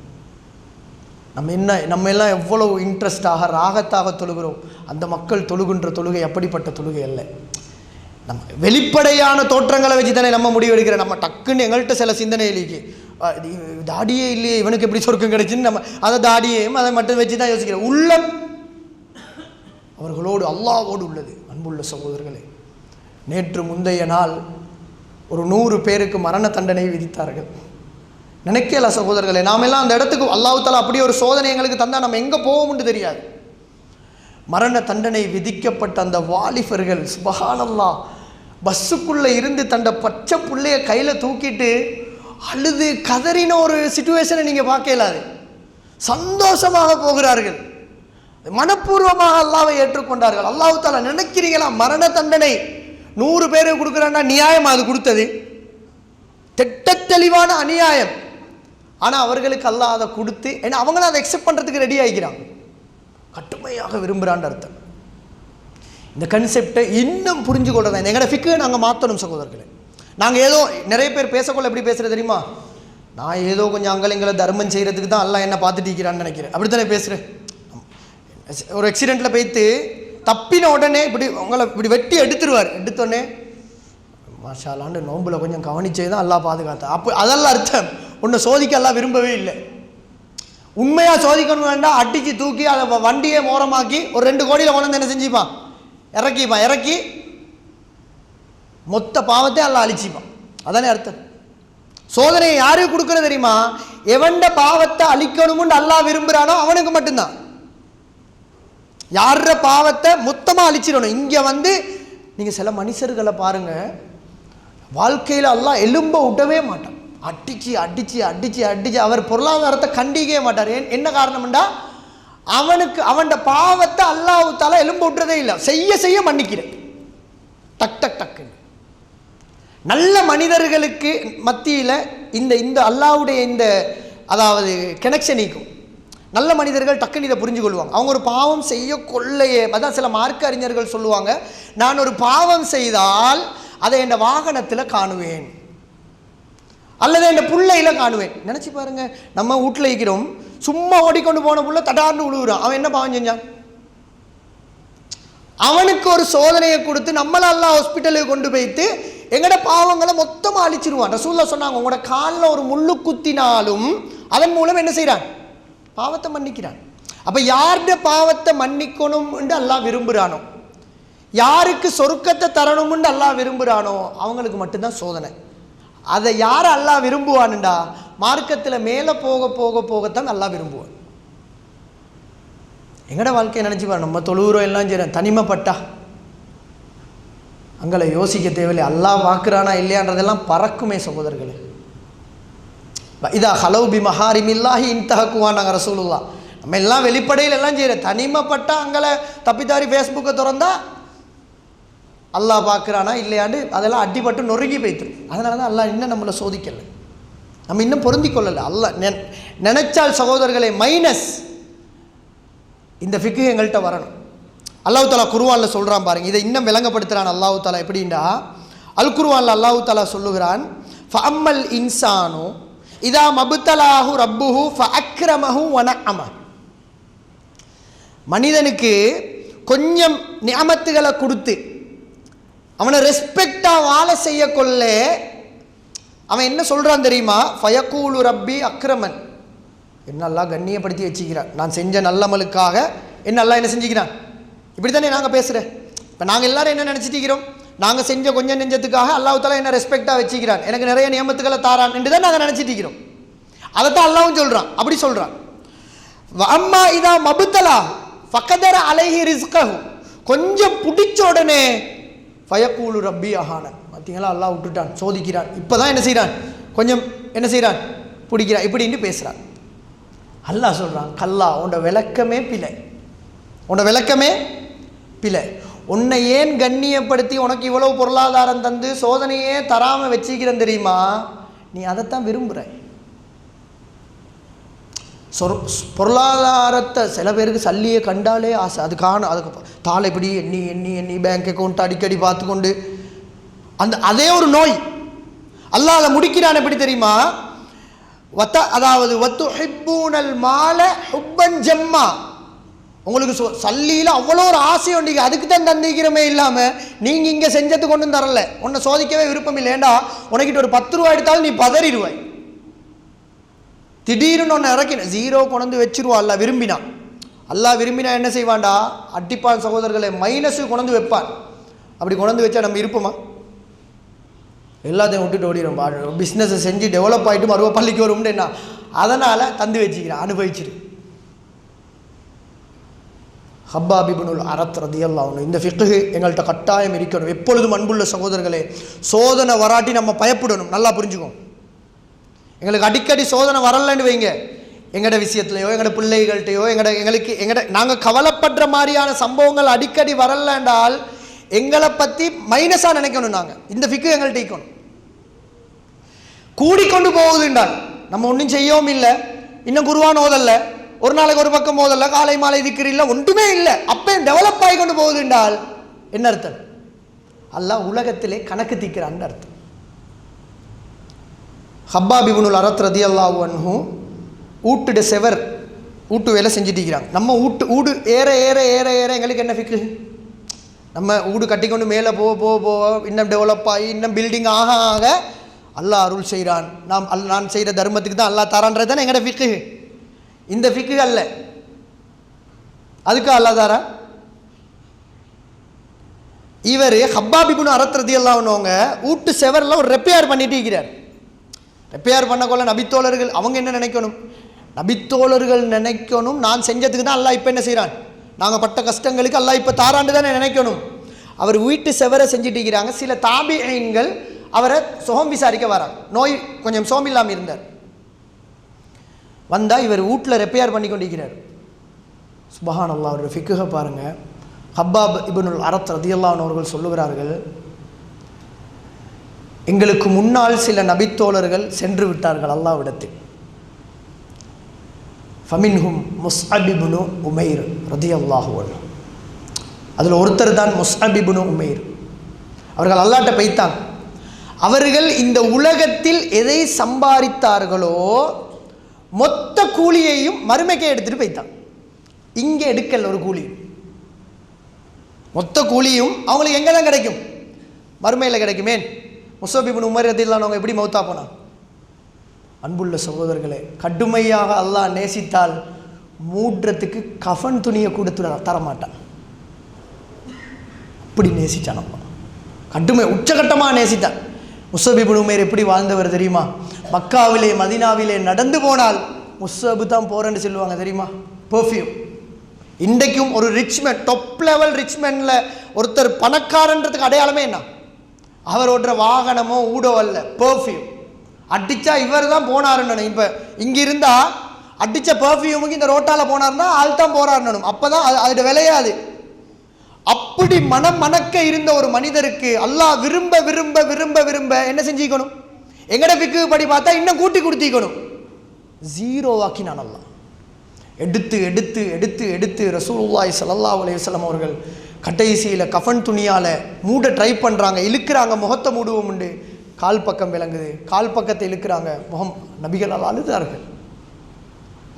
நம்ம எல்லாம் எவ்வளவு இன்ட்ரெஸ்டாக ராகத்தாக தொழுகிறோம். அந்த மக்கள் தொழுகின்ற தொழுகை அப்படிப்பட்ட தொழுகை அல்ல. நம்ம வெளிப்படையான தோற்றங்களை வச்சு தானே நம்ம முடிவெடுக்கிறோம். நம்ம டக்குன்னு எங்கள்கிட்ட சில சிந்தனைகளுக்கு தாடியே இல்லையே, இவனுக்கு எப்படி சொர்க்கம் கிடைச்சுன்னு நம்ம அதை தாடியையும் அதை மட்டும் வச்சு தான் யோசிக்கிறோம். உள்ளம் அவர்களோடு அல்லாஹ்வோடு உள்ளது. அன்புள்ள சகோதரர்களே, நேற்று முந்தைய நாள் ஒரு 100 பேருக்கு மரண தண்டனை விதித்தார்கள். நினைக்கல சகோதரர்களே, நாம் எல்லாம் அந்த இடத்துக்கு அல்லாஹ் தஆலா அப்படியே ஒரு சோதனை எங்களுக்கு தந்தால் நம்ம எங்கே போவோம்னு தெரியாது. மரண தண்டனை விதிக்கப்பட்ட அந்த வாலிபர்கள் சுப்ஹானல்லாஹ் பஸ்ஸுக்குள்ளே இருந்து தண்ட பச்சை பிள்ளைய கையில் தூக்கிட்டு அழுது கதறின ஒரு சிச்சுவேஷனை நீங்கள் பார்க்கலாது. சந்தோஷமாக போகிறார்கள், மனப்பூர்வமாக அல்லாஹ்வை ஏற்றுக்கொண்டார்கள். அல்லாஹ் தஆலா நினைக்கிறீங்களா, மரண தண்டனை 100 பேருக்கு கொடுக்குறான்னா நியாயம் அது கொடுத்தது? திட்ட தெளிவான அநியாயம். ஆனால் அவர்களுக்கு அல்லாஹ் அதை கொடுத்து, ஏன்னா அவங்களும் அதை அக்செப்ட் பண்ணுறதுக்கு ரெடி ஆகிக்கிறாங்க. கடுமையாக விரும்புகிறான்னு அர்த்தம். இந்த கன்செப்டை இன்னும் புரிஞ்சு கொள்றதா எங்களோட ஃபிக்கை நாங்கள் மாற்றணும் சகோதரர்களே. நாங்கள் ஏதோ நிறைய பேர் பேசக்கொள்ள எப்படி பேசுகிறது தெரியுமா? நான் ஏதோ கொஞ்சம் அங்கலைங்களை தர்மம் செய்கிறதுக்கு தான் அல்லாஹ் என்ன பார்த்துட்டு இருக்கிறான்னு நினைக்கிறேன். அப்படி தானே பேசுகிறேன். ஒரு ஆக்சிடெண்ட்டில் போய்த்து தப்பின உடனே இப்படி உங்களை இப்படி வெட்டி எடுத்துருவார். எடுத்தோடனே மாஷாலான்னு நோம்பில் கொஞ்சம் கவனிச்சே தான் எல்லாம் பாதுகாத்தா. அப்போ அதெல்லாம் அர்த்தம் உன்னை சோதிக்க எல்லாம் விரும்பவே இல்லை. உண்மையாக சோதிக்கணும் வேண்டாம், அடித்து தூக்கி அதை வண்டியை மோரமாக்கி ஒரு 2 கோடியில் கொண்டு வந்து என்ன செஞ்சுப்பான், இறக்கி மொத்த பாவத்தை எல்லாம் அழிச்சிப்பான். அதானே அர்த்தம். சோதனையை யாருக்கு கொடுக்குறது தெரியுமா? எவண்ட பாவத்தை அழிக்கணும்னு அல்லாஹ் விரும்புகிறானோ அவனுக்கு மட்டும்தான். யார பாவத்தை மொத்தமாக அழிச்சிடணும். இங்கே வந்து நீங்கள் சில மனுஷர்களை பாருங்கள், வாழ்க்கையில் அல்லாஹ் எலும்ப விடவே மாட்டான். அடிச்சு அவர் பொருளாதாரத்தை கண்டிக்கவே மாட்டார். என்ன காரணம்டா, அவன் பாவத்தை அல்லாஹ் தஆலா எலும்ப விட்டுறதே இல்லை. செய்ய மன்னிக்கிறேன் டக் டக் டக்கு. நல்ல மனிதர்களுக்கு மத்தியில் இந்த அல்லாஹ்வுடைய இந்த அதாவது கனெக்ஷன் இருக்கும். நல்ல மனிதர்கள் டக்குன்னு இதை புரிஞ்சு கொள்வாங்க. அவங்க ஒரு பாவம் செய்ய கொள்ளையே, அதான் சில மார்க்க அறிஞர்கள் சொல்லுவாங்க, நான் ஒரு பாவம் செய்தால் அதை என் வாகனத்தில் காணுவேன் அல்லது என் பிள்ளையில காணுவேன். நினச்சி பாருங்க, நம்ம வீட்டில் இருக்கிறோம், சும்மா ஓடிக்கொண்டு போன புள்ள தடார்னு விழுகுறான். அவன் என்ன பாவம் செஞ்சான்? அவனுக்கு ஒரு சோதனையை கொடுத்து நம்மளெல்லாம் ஹாஸ்பிட்டலுக்கு கொண்டு போய்த்து எங்கட பாவங்களை மொத்தமாக அழிச்சிருவான். ரசூலுல்லாஹ் சொன்னாங்க, உங்களோட காலில் ஒரு முள்ளு குத்தினாலும் அதன் மூலம் என்ன செய்கிறான்? பாவத்தை மன்னிக்கிறான். அப்போ யாருடைய பாவத்தை மன்னிக்கணும் என்று அல்லாஹ் விரும்புகிறானோ, யாருக்கு சொர்க்கத்தை தரணும்னு அல்லாஹ் விரும்புகிறானோ அவங்களுக்கு மட்டும்தான் சோதனை. அதை யார் அல்லாஹ் விரும்புவான்டா, மார்க்கத்தில் மேலே போகத்தான் அல்லாஹ் விரும்புவான். எங்கட வாழ்க்கையை நினச்சிப்பார், நம்ம தொழுகிறோம் எல்லாம் செய்கிறோம், தனிமைப்பட்டா அங்கே யோசிக்க தேவையில்லை. அல்லாஹ் பார்க்குறானா இல்லையான்றதெல்லாம் பறக்குமே சகோதரர்களே. இதா ஹலோ பி மஹாரிமில்லாஹி இன்தஹக்குவானாங்க ரசூலுல்லாஹ். நம்ம எல்லாம் வெளிப்படையில் எல்லாம் செய்கிறோம், தனிமைப்பட்டா அங்கே தப்பித்தாரி ஃபேஸ்புக்கை திறந்தா அல்லாஹ் பார்க்குறானா இல்லையாண்டு அதெல்லாம் அடிபட்டு நொறுங்கி போய்த்துரும். அதனால தான் அல்லாஹ் இன்னும் நம்மளை சோதிக்கலை, நம்ம இன்னும் பொருந்தி கொள்ளலை. அல்லாஹ் நினைச்சால் சகோதரர்களே மைனஸ் இந்த ஃபிக்கு எங்கள்கிட்ட வரணும். அல்லாஹ் தஆலா குர்ஆனில் சொல்கிறான் பாருங்க, இதை இன்னும் விளங்கப்படுத்துகிறான் அல்லாஹ் தஆலா. எப்படின்னா, அல் குர்ஆனில் அல்லாஹ் தஆலா சொல்லுகிறான், ஃபஅம்மல் இன்சானு இதா மப்தலாஹு ரப்புஹு ஃபஅக்ரமஹு வனஅம. மனிதனுக்கு கொஞ்சம் நிஅமத்துகளை கொடுத்து அவனை ரெஸ்பெக்டாக வாழ செய்ய கொள்ள அவன் என்ன சொல்கிறான் தெரியுமா? ஃபயக்கூலு ரப்பி அக்ரமன், என்னெல்லாம் கண்ணியப்படுத்தி வச்சுக்கிறான், நான் செஞ்ச நல்லமலுக்காக என்னெல்லாம் என்ன செஞ்சுக்கிறான். இப்படி தானே நாங்கள் பேசுகிறேன். இப்போ நாங்கள் எல்லோரும் என்ன நினச்சிட்டிக்கிறோம், நாங்கள் செஞ்ச கொஞ்சம் நெஞ்சத்துக்காக அல்லாஹ் தஆலா என்ன ரெஸ்பெக்டாக வச்சுக்கிறான், எனக்கு நிறைய நியமத்துக்களை தாரான் என்று தான் நாங்கள் நினச்சிட்டிக்கிறோம். அதைத்தான் அல்லாஹ்வும் சொல்கிறான், அப்படி சொல்கிறான். அம்மா இதா மபுத்தலா ஃபகதர அலைஹி ரிஸ்கஹு, கொஞ்சம் பிடிச்ச உடனே ஃபயக்கூலு ரப்பி அஹானன். பார்த்தீங்களா, அல்லாஹ் விட்டுட்டான், சோதிக்கிறான், இப்போ தான் என்ன செய்கிறான், கொஞ்சம் என்ன செய்கிறான், பிடிக்கிறான், இப்படின்னு பேசுகிறான். அல்லாஹ் சொல்கிறான், கல்லா உன்னோட விளக்கமே பிழை, உன்னோட விளக்கமே பிழை. உன்னை ஏன் கண்ணியப்படுத்தி உனக்கு இவ்வளவு பொருளாதாரம் தந்து சோதனையே தராமல் வச்சுக்கிறேன் தெரியுமா? நீ அதைத்தான் விரும்புகிற. பொருளாதாரத்தை சில பேருக்கு சல்லியை கண்டாலே ஆசை, அதுக்கு தாளை இப்படி எண்ணி பேங்க் அக்கௌண்ட் அடிக்கடி பார்த்து கொண்டு அதே ஒரு நோய். அல்லாஹ் அதை முடிக்கிறான் எப்படி தெரியுமா? அதாவது வத்துஹிப்பூனல் மால ஹுப்பன் ஜம்மா, உங்களுக்கு சல்லியில் அவ்வளோ ஒரு ஆசை உண்டு, அதுக்கு தான் தந்திக்கிறமே இல்லாமல் நீங்கள் இங்கே செஞ்சது கொண்டு தரல, உன்னை சோதிக்கவே விருப்பம் இல்லைண்டா, உனக்கிட்ட ஒரு 10 ரூபா எடுத்தாலும் நீ பதறிடுவாய். திடீர்னு ஒன்று இறக்கின 0 கொண்டு வச்சிருவா. அல்லாஹ் விரும்பினா என்ன செய்வான்டா, அடிப்பான் சகோதரர்களை, மைனஸு கொண்டு வைப்பான். அப்படி கொண்டு வச்சா நம்ம இருப்போமா? எல்லாத்தையும் விட்டுட்டு ஓடிடும். பிஸ்னஸை செஞ்சு டெவலப் ஆகிட்டு மறுவ பள்ளிக்கு வரும்னு என்ன, அதனால் தந்து வச்சுக்கிறேன், அனுபவிச்சிரு. ஹப்பாப் இப்னுல் அரத் ரலியல்லாஹு அன்ஹு, இந்த ஃபிக்ஹ் எங்கள்கிட்ட கட்டாயம் இருக்கணும். எப்பொழுதும் அன்புள்ள சகோதரர்களே, சோதனை வராட்டி நம்ம பயப்படணும். நல்லா புரிஞ்சுக்கோம். எங்களுக்கு அடிக்கடி சோதனை வரலன்னு வைங்க, எங்களோட விஷயத்துலையோ எங்களோட பிள்ளைகள்கிட்டையோ எங்களுக்கு நாங்கள் கவலைப்படுற மாதிரியான சம்பவங்கள் அடிக்கடி வரலன்றால் எங்களை பற்றி மைனஸாக நினைக்கணும். நாங்கள் இந்த ஃபிக்ஹ் எங்கள்கிட்ட இருக்கணும். கூடிக்கொண்டு போகுதுன்றால் நம்ம ஒன்றும் செய்யவும் இல்லை, இன்னும் குர்ஆன் ஓதல்ல, ஒரு நாளைக்கு ஒரு பக்கம் ஓதல்ல, காலை மாலை திக்ர் இல்லை, ஒன்றுமே இல்லை, அப்போ டெவலப் ஆகி கொண்டு போகுது என்றால் என்ன அர்த்தம்? அல்லாஹ் உலகத்திலே கணக்கு தீக்கிறான்னு அர்த்தம். ஹப்பாப் இப்னுல் அரத் ரலியல்லாஹு அன்ஹு வீட்டுடைய செவர் வீட்டு வேலை செஞ்சுட்டு இருக்கிறாங்க. நம்ம வீடு ஏற ஏற ஏற ஏற எங்களுக்கு என்ன ஃபிக்கு? நம்ம வீடு கட்டிக்கொண்டு மேலே போக இன்னும் டெவலப் ஆகி இன்னும் பில்டிங் ஆக ஆக அல்லாஹ் அருள் செய்கிறான். நான் செய்கிற தர்மத்துக்கு தான் அல்லாஹ் தரான்றது தானே எங்கட ஃபிக்கு. இந்த ஃபிக்கு அல்ல. அதுக்கு அல்லாஹ் தாரா? இவர் ஹப்பாப் இப்னு அரத் ரலியல்லாஹு அன்ஹு வீட்டு செவரில் ஒரு ரெப்பேர் பண்ணிட்டு இருக்கிறார். ரெப்பேர் பண்ணக்கொள்ள நபித்தோழர்கள் அவங்க என்ன நினைக்கணும்? நபித்தோழர்கள் நினைக்கணும் நான் செஞ்சதுக்கு தான் அல்லாஹ் இப்போ என்ன செய்கிறான், நாங்கள் பட்ட கஷ்டங்களுக்கு அல்லாஹ் இப்போ தாராண்டு தானே நினைக்கணும். அவர் வீட்டு செவரை செஞ்சுட்டு இருக்கிறாங்க. சில தாபிஈன்கள் அவரை சுகம் விசாரிக்க வராங்க. நோய் கொஞ்சம் சோம் இல்லாமல் இருந்தார். வந்தால் இவர் வீட்டில் ரெப்பேர் பண்ணி கொண்டிருக்கிறார். சுப்ஹானல்லாஹ், அவருடைய ஃபிக்குஹை பாருங்கள். ஹப்பாப் இப்னுல் அரத் ரலியல்லாஹு அன்ஹு அவர்கள் சொல்லுகிறார்கள், எங்களுக்கு முன்னால் சில நபித்தோழர்கள் சென்று விட்டார்கள் அல்லாஹ்விடத்தில். ஃபமின்ஹும் முஸ்அப் இப்னு உமைர் ரலியல்லாஹு அன்ஹு. அதில் ஒருத்தர் தான் முஸ்அப் இப்னு உமைர். அவர்கள் அல்லாஹ்ட்ட போய்த்தாங்க. அவர்கள் இந்த உலகத்தில் எதை சம்பாதித்தார்களோ மொத்த கூலியையும் மறுமைக்கே எடுத்துகிட்டு போய்த்தாங்க. இங்கே எடுக்கல ஒரு கூலி, மொத்த கூலியும் அவங்களுக்கு எங்கே தான் கிடைக்கும்? மறுமையில் கிடைக்குமே. முஸ்அப் இப்னு உமைர் ரலியல்லாஹு அன்ஹு எப்படி மௌத்தா போனாங்க? அன்புள்ள சகோதரர்களே, கடுமையாக அல்லாஹ் நேசித்தால் மூடுறதுக்கு கஃன் துணியை கொடுத்து தரமாட்டான். அப்படி நேசித்தான் அல்லாஹ், கடுமை உச்சகட்டமாக நேசித்தான். முஸ்அப் இப்னு உமைர் எப்படி வாழ்ந்தவர் தெரியுமா? மக்காவிலே மதீனாவிலே நடந்து போனால் முஸ்அப் தான் போகிறேன்னு சொல்லுவாங்க தெரியுமா? பெர்ஃப்யூம். இன்றைக்கும் ஒரு ரிச்மேன், டாப் லெவல் ரிச்மேனில் ஒருத்தர் பணக்காரன்றதுக்கு அடையாளமே என்ன? அவர் ஓட்டுற வாகனமோ ஊடோ அல்ல, பெர்ஃப்யூம். அடித்தா இவர் தான் போனாருன்னு. இப்போ இங்கே இருந்தால் அடித்த பெர்ஃப்யூமுக்கு இந்த ரோட்டால் போனார்னா ஆள் தான் போகிறாருன்னு. அப்போ தான் அதோட விளையாது. அப்படி மனக்க இருந்த ஒரு மனிதருக்கு அல்லாஹ் விரும்ப விரும்ப விரும்ப விரும்ப என்ன செஞ்சுக்கணும்? எங்கட பிக்கு படி பார்த்தா இன்னும் கூட்டி கொடுத்திக்கணும். ஜீரோவாக்கினான் அல்லாஹ். எடுத்து எடுத்து எடுத்து எடுத்து ரசூலுல்லாஹி ஸல்லல்லாஹு அலைஹி வஸல்லம் அவர்கள் கடைசியில் கஃன் துணியால் மூட ட்ரை பண்ணுறாங்க, இழுக்கிறாங்க. முகத்தை மூடுவோம் உண்டு, கால் பக்கம் விளங்குது. கால் பக்கத்தை இழுக்கிறாங்க, முகம். நபிகளால் அழுதார்கள்,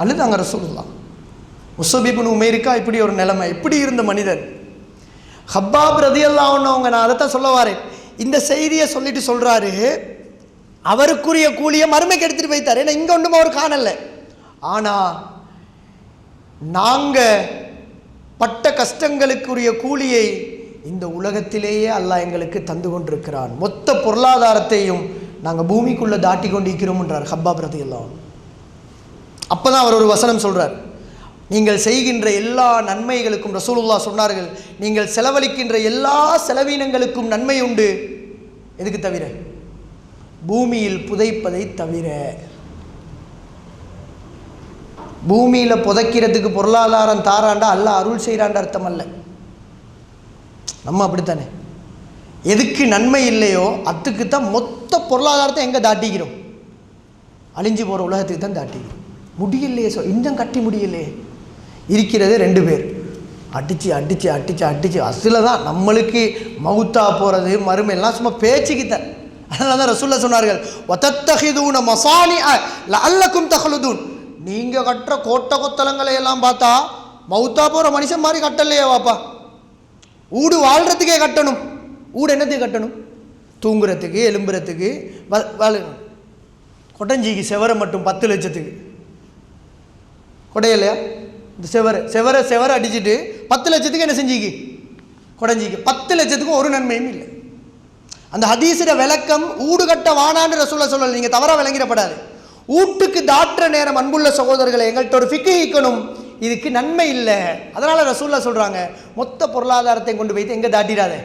அழுதாங்க ரசூலுல்லாஹ். முஸ்அப் இப்னு உமைருக்கா இப்படி ஒரு நிலைமை. இப்படி இருந்த மனிதன் ஹப்பாப் ரலியல்லாஹு அன்ஹு. நான் அதைத்தான் சொல்ல வரேன். இந்த செய்தியை சொல்லிட்டு சொல்கிறாரு, அவருக்குரிய கூலியை மறுமைக்கு எடுத்துகிட்டு போய்த்தார். ஏன்னா இங்கே ஒன்றும் அவர் காணலை. ஆனால் நாங்கள் பட்ட கஷ்டங்களுக்குரிய கூலியை இந்த உலகத்திலேயே அல்லாஹ் எங்களுக்கு தந்து கொண்டிருக்கிறான். மொத்த பொருளாதாரத்தையும் நாங்கள் பூமிக்குள்ளே தாட்டி கொண்டிருக்கிறோம் என்றார் ஹப்பாப் ரலியல்லாஹு அன்ஹு. அப்போ தான் அவர் ஒரு வசனம் சொல்கிறார், நீங்கள் செய்கின்ற எல்லா நன்மைகளுக்கும் ரசூலுல்லாஹ் சொன்னார்கள், நீங்கள் செலவழிக்கின்ற எல்லா செலவீனங்களுக்கும் நன்மை உண்டு. எதுக்கு தவிர? பூமியில் புதைப்பதை தவிர. பூமியில் புதைக்கிறதுக்கு பொருளாதாரம் தாராண்டா அல்லாஹ் அருள் செய்கிறாண்ட அர்த்தம் அல்ல. நம்ம அப்படித்தானே, எதுக்கு நன்மை இல்லையோ அதுக்கு தான் மொத்த பொருளாதாரத்தை எங்கே தாட்டிக்கிறோம்? அழிஞ்சு போகிற உலகத்துக்கு தான் தாட்டிக்கிறோம். முடியலையே, இன்னும் கட்டி முடியலையே. இருக்கிறது 2 பேர், அடித்து அடித்து அடித்து அடித்து அசில் தான் நம்மளுக்கு மவுத்தா போகிறது மறுமையெல்லாம் சும்மா பேச்சுக்கிட்டேன். அதனால தான் ரசூலுல்லாஹ் சொன்னார்கள், வதத்தஹிதூன மசானிஅ லஅல்லக்கும் தஹ்லுதூன். நீங்கள் கட்டுற கோட்டை கொத்தலங்களை எல்லாம் பார்த்தா மவுத்தா போகிற மனுஷன் மாதிரி கட்டலையே வாப்பா. ஊடு வாழ்கிறதுக்கே கட்டணும். ஊடு என்னத்துக்கு கட்டணும்? தூங்குறதுக்கு, எலும்புறதுக்கு. கொட்டஞ்சிக்கு செவரை மட்டும் 10 லட்சத்துக்கு கொடையிலையா? இந்த செவரை அடிச்சுட்டு 10 லட்சத்துக்கு என்ன செஞ்சிக்கு? கொடைஞ்சிக்கு 10 லட்சத்துக்கும் ஒரு நன்மையும் இல்லை. அந்த ஹதீஸோட விளக்கம் ஊடு கட்ட வானான்னு ரசூலுல்லாஹ் சொல்லலை, நீங்கள் தவறாக விளங்கிடப்படாது. வீட்டுக்கு தாட்டுற நேரம் அன்புள்ள சகோதரர்களை எங்கள்கிட்ட ஒரு ஃபிக்கு ஈக்கணும், இதுக்கு நன்மை இல்லை. அதனால் ரசூலுல்லாஹ் சொல்கிறாங்க, மொத்த பொருளாதாரத்தை கொண்டு போய்த்து எங்கே தாட்டிடாதே,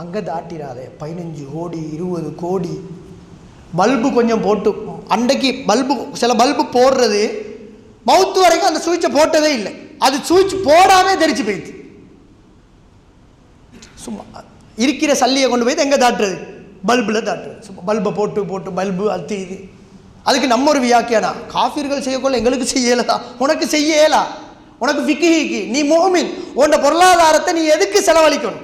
அங்கே தாட்டிடாதே. 15 கோடி 20 கோடி பல்பு கொஞ்சம் போட்டு, அன்றைக்கு பல்பு சில பல்பு போடுறது மவுத்து வரைக்கும் அந்த சுவிட்சை போட்டதே இல்லை. அது சுவிட்ச் போடாமல் தெரிச்சு போயிடுது. சும்மா இருக்கிற சல்லியை கொண்டு போய் எங்கே தாட்டுறது? பல்பில் தாட்டுறது. சும்மா பல்பை போட்டு போட்டு பல்பு அத்தி இது. அதுக்கு நம்ம ஒரு வியாக்கியானா, காஃபிர்கள் செய்யக்கொள்ள எங்களுக்கு செய்யலா, உனக்கு செய்யலா, உனக்கு ஃபிக்ஹிக்கு நீ முஃமின், உன்னோட பொருளாதாரத்தை நீ எதுக்கு செலவழிக்கணும்?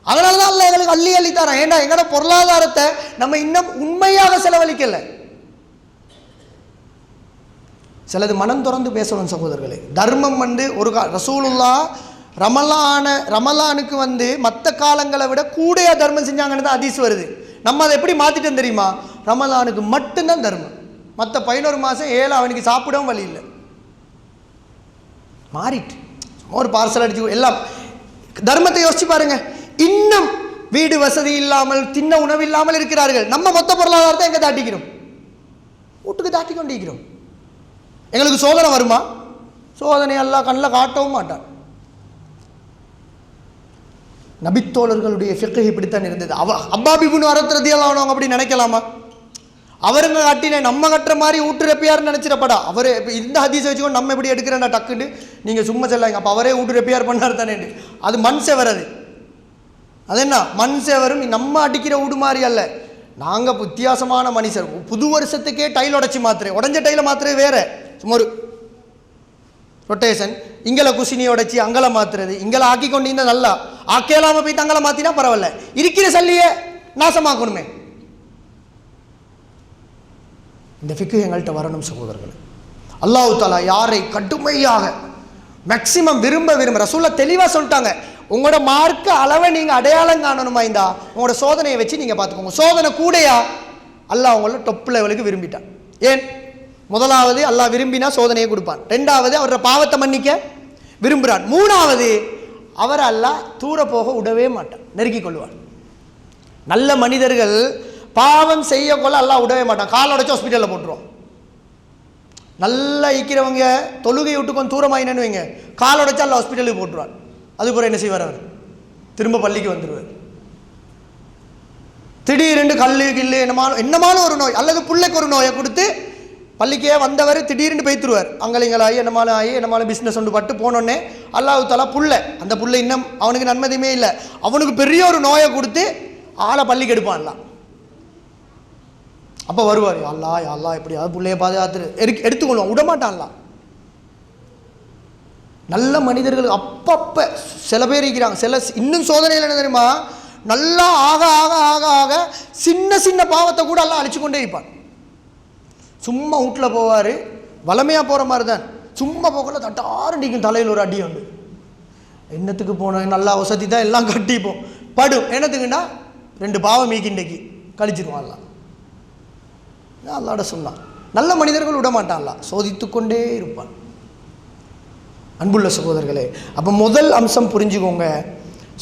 அதனால தான் அல்லாஹ் எங்களுக்கு அள்ளி அள்ளி தரான். ஏன்னா எங்களோட பொருளாதாரத்தை நம்ம இன்னும் உண்மையாக செலவழிக்கல. சிலது மனம் திறந்து பேசணும் சகோதரர்களே. தர்மம் வந்து ஒரு ரசூலுல்லா ரமலானுக்கு வந்து மற்ற காலங்களை விட கூடையா தர்மம் செஞ்சாங்கன்னு தான் ஹதீஸ் வருது. நம்ம அதை எப்படி மாற்றிட்டோம் தெரியுமா? ரமலானுக்கு மட்டும்தான் தர்மம், மற்ற 11 மாதம் 7 அவனுக்கு சாப்பிடவும் வழி இல்லை, மாறிட்டு ஒரு பார்சல் அடிச்சு எல்லாம். தர்மத்தை யோசிச்சு பாருங்க. இன்னும் வீடு வசதி இல்லாமல் தின்ன உணவு இல்லாமல் இருக்கிறார்கள். நம்ம மொத்த பொருளாதாரத்தை எங்கே தாட்டிக்கிறோம்? வீட்டுக்கு தாட்டி கொண்டிருக்கிறோம். எங்களுக்கு சோதனை வருமா? சோதனை எல்லாம் கண்ணில் காட்டவும் மாட்டான். நபித்தோழர்களுடைய ஃபிக்ஹ் இப்படித்தான் இருந்தது. அப்பாபி இப்னு அரத் ரலியல்லாஹு அன்ஹு அப்படி நினைக்கலாமா? அவருங்க கட்டின நம்ம கட்டுற மாதிரி ஊட்டு ரெப்பியார்னு நினச்சிடப்படா. அவர் இப்போ இந்த ஹதீஸை வச்சுக்கோ நம்ம எப்படி எடுக்கிறேன்னா டக்குன்னு நீங்கள் சும்மா செல்லாங்க. அப்போ அவரே ஊட்டு ரெப்பியார் பண்ணார் தானே. அது மண் செவர். அது என்ன மண் செவரும் நம்ம அடிக்கிற வீடு மாதிரி அல்ல. நாங்கள் வித்தியாசமான மனுஷர். புது வருஷத்துக்கே டைல் உடச்சி மாத்திரை, உடஞ்ச டைலை மாத்திரை வேறு சும்மா ஒரு ரொட்டேஷன். இங்களை குசினியை உடைச்சி அங்களை மாத்துறது, இங்களை ஆக்கி கொண்டிருந்தா நல்லா ஆக்கலாமல் போயிட்டு அங்களை மாற்றினா பரவாயில்ல, இருக்கிற சல்லியை நாசமாக்கணுமே. இந்த ஃபிக்ஹ் எங்கள்கிட்ட வரணும் சகோதரர்கள். அல்லாஹ் தஆலா யாரை கடுமையாக மேக்சிமம் விரும்ப ரசூலுல்லாஹ் தெளிவாக சொல்லிட்டாங்க, உங்களோட மார்க்க அளவை நீங்கள் அடையாளம் காணணுமா இருந்தா உங்களோட சோதனையை வச்சு நீங்கள் பார்த்துக்கோங்க. சோதனை கூடையா அல்லாஹ் உங்களோட டொப் லெவலுக்கு விரும்பிட்டான். ஏன்? முதலாவது அல்லாஹ் விரும்பினா சோதனையை கொடுப்பான். ரெண்டாவது அவரோட பாவத்தை மன்னிக்க விரும்புகிறான். மூணாவது அவர் அல்லாஹ் தூர போக விடவே மாட்டான், நெருக்கி கொள்வான். நல்ல மனிதர்கள் பாவம் செய்யக்கொள்ள அல்லாஹ் விடவே மாட்டான். கால் உடைச்சு ஹாஸ்பிட்டலில் போட்டுருவோம். நல்லா இருக்கிறவங்க தொழுகை விட்டு கொஞ்சம் தூரமாயினு வைங்க, கால் உடைச்சா அல்லாஹ் ஹாஸ்பிட்டலுக்கு போட்டுருவான். அதுக்கப்புறம் என்ன செய்வார்? அவர் திரும்ப பள்ளிக்கு வந்துடுவார். திடீரென்று கல்லு கில்லு என்னமாலும் ஒரு நோய் அல்லது பிள்ளைக்கு ஒரு நோயை கொடுத்து பள்ளிக்கே வந்தவர் திடீர்னு போய்த்துருவார். அங்கலிங்களாகி என்னமாலும் ஆகி என்னமாலும் பிஸ்னஸ் ஒன்று பட்டு போனோடனே அல்லாஹ் தஆலா அந்த புள்ள இன்னும் அவனுக்கு நன்மதியுமே இல்லை, அவனுக்கு பெரிய ஒரு நோயை கொடுத்து ஆளை பள்ளிக்கு எடுப்பான்ல. அப்போ வருவார், அல்லா எப்படியாவது பிள்ளைய பாதுகாத்து எடுத்துக்கொள்வான், விடமாட்டான்ல. நல்ல மனிதர்கள் அப்பப்போ சில பேர் இருக்கிறாங்க. சில இன்னும் சோதனையில் என்ன தெரியுமா, நல்லா ஆக ஆக ஆக ஆக சின்ன சின்ன பாவத்தை கூட எல்லாம் அழிச்சு கொண்டே இருப்பான். சும்மா வீட்டில் போவார், வளமையாக போகிற மாதிரி தான், சும்மா போகல தட்டாறு நிற்கும் தலையில் ஒரு அடி உண்டு. என்னத்துக்கு போனோம், நல்லா வசதி தான் எல்லாம் கட்டிப்போம் படும். என்னத்துக்குன்னா 2 பாவம் மீக்கிண்டைக்கு கழிச்சிருவான்லாம். அல்லாட சொன்னான். நல்ல மனிதர்கள் விட மாட்டான்ல, சோதித்து கொண்டே இருப்பான். அன்புள்ள சகோதரர்களே, அப்போ முதல் அம்சம் புரிஞ்சுக்கோங்க,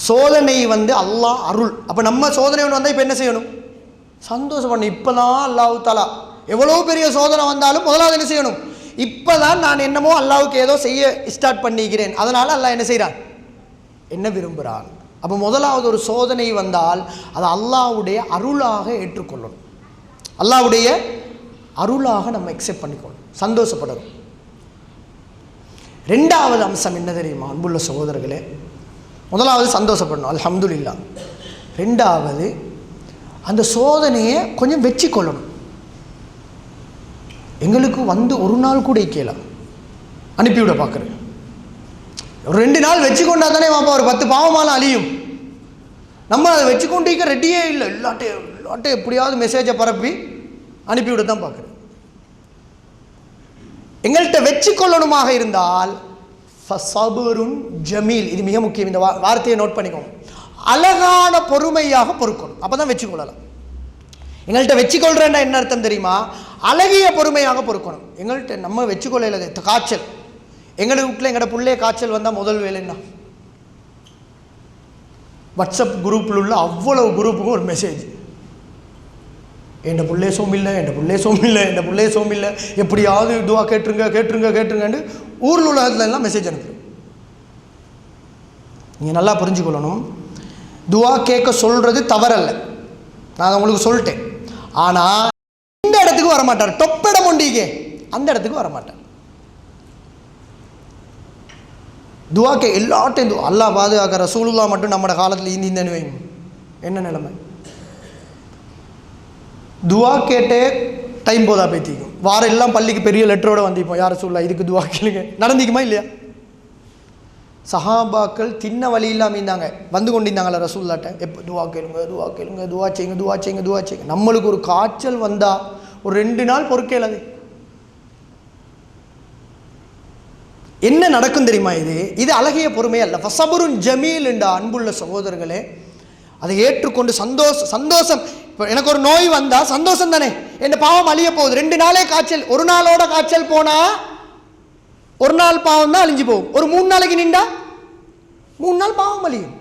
சோதனை அல்லாஹ் அருள். அப்போ நம்ம சோதனை ஒன்று வந்தால் இப்போ என்ன செய்யணும்? சந்தோஷம் பண்ணு. இப்போ தான் அல்லாஹ் தஆலா எவ்வளோ பெரிய சோதனை வந்தாலும் முதலாவது என்ன செய்யணும்? இப்போ தான் நான் என்னமோ அல்லாஹ்வுக்கு ஏதோ செய்ய ஸ்டார்ட் பண்ணிக்கிறேன், அதனால் அல்லாஹ் என்ன செய்கிறான்? என்ன விரும்புகிறான்? அப்போ முதலாவது ஒரு சோதனை வந்தால் அது அல்லாஹ்வுடைய அருளாக ஏற்றுக்கொள்ளணும். அல்லாஹ்வுடைய அருளாக நம்ம அக்செப்ட் பண்ணிக்கணும், சந்தோஷப்படணும். ரெண்டாவது அம்சம் என்ன தெரியுமா அன்புள்ள சகோதரர்களே? முதலாவது சந்தோஷப்படணும், அல்ஹம்துலில்லாஹ். ரெண்டாவது அந்த சோதனையை கொஞ்சம் வச்சுக்கொள்ளணும். எங்களுக்கு ஒரு நாள் கூட இக்கலாம் அனுப்பிவிட பார்க்குறேன். ஒரு 2 நாள் வச்சுக்கொண்டா தானே வாப்பா ஒரு 10 பாவமாலாம் அழியும். நம்ம அதை வச்சுக்கொண்டிருக்க ரெடியே இல்லை. இல்லாட்டே எப்படியாவது மெசேஜை பரப்பி அனுப்பிவிட தான் பார்க்குறேன். எங்கள்கிட்ட வச்சுக்கொள்ளணுமாக இருந்தால் ஃபஸபுருன் ஜமீல், இது மிக முக்கியம். இந்த வார்த்தையை நோட் பண்ணிக்கோங்க. அழகான பொறுமையாக பொறுக்கணும், அப்போ தான் வச்சுக்கொள்ளலாம். எங்கள்கிட்ட வச்சுக்கொள்கிறேன்னா என்ன அர்த்தம் தெரியுமா? அழகிய பொறுமையாக பொறுக்கணும். எங்கள்கிட்ட நம்ம வச்சுக்கொள்ளல. காய்ச்சல் எங்கள் வீட்டில் எங்களோட பிள்ளைய காய்ச்சல் வந்தால் முதல் வேலை என்ன? வாட்ஸ்அப் குரூப்பில் உள்ள அவ்வளவு குரூப்புக்கும் ஒரு மெசேஜ், என் பிள்ளைய சோமில்லை, என் பிள்ளைய சோமில்லை, என் பிள்ளைய சோமில்லை, எப்படியாவது துவா கேட்டுருங்கன்னு ஊரில் உலகத்துல எல்லாம் மெசேஜ் அனுப்பு. நீங்கள் நல்லா புரிஞ்சுக்கொள்ளணும், துவா கேட்க சொல்கிறது தவறல்ல, நான் உங்களுக்கு சொல்லிட்டேன். ஆனால் இந்த இடத்துக்கு வரமாட்டார். தொப்பிடம் ஒண்டிக்கே அந்த இடத்துக்கு வரமாட்டார். துவாக்கே எல்லாட்டையும் அல்லாஹ் பாதுகாக்க ரசூலுல்லாஹ் மட்டும் நம்ம காலத்தில் இந்தின்னு வைங்க, என்ன நிலைமை? துவா கேட்டே டைம் போதா பேத்திக்கும். வாரம் எல்லாம் பள்ளிக்கு பெரிய லெட்டரோடு வந்திப்போம், யார் ரசூலுல்லாஹ் இதுக்கு துவா கேளுங்க. நடந்திக்குமா இல்லையா? சஹாபாக்கள் தின்ன வழி இல்லாமல் இருந்தாங்க, வந்து கொண்டிருந்தாங்களே ரசூலுல்லாஹ்ட்ட, எப்போ துவா கேளுங்க, துவா கேளுங்க, துவா செய்யுங்க, துவா செய்யுங்க, துவா செய்யுங்க. நம்மளுக்கு ஒரு காய்ச்சல் வந்தால் ஒரு 2 நாள் பொறுக்கேலது. என்ன நடக்கும் தெரியுமா? இது அழகிய பொறுமை அல்ல. ஃபஸபுருன் ஜமீல் என்ற அன்புள்ள சகோதரர்களே, அதை ஏற்றுக்கொண்டு சந்தோஷம். இப்போ எனக்கு ஒரு நோய் வந்தால் சந்தோஷம் தானே, என் பாவம் அழிய போகுது. 2 நாளே காய்ச்சல், ஒரு நாளோட காய்ச்சல் போனால் ஒரு நாள் பாவம் தான் அழிஞ்சு போகும். ஒரு 3 நாளைக்கு நின்றா 3 நாள் பாவம் அழியும்.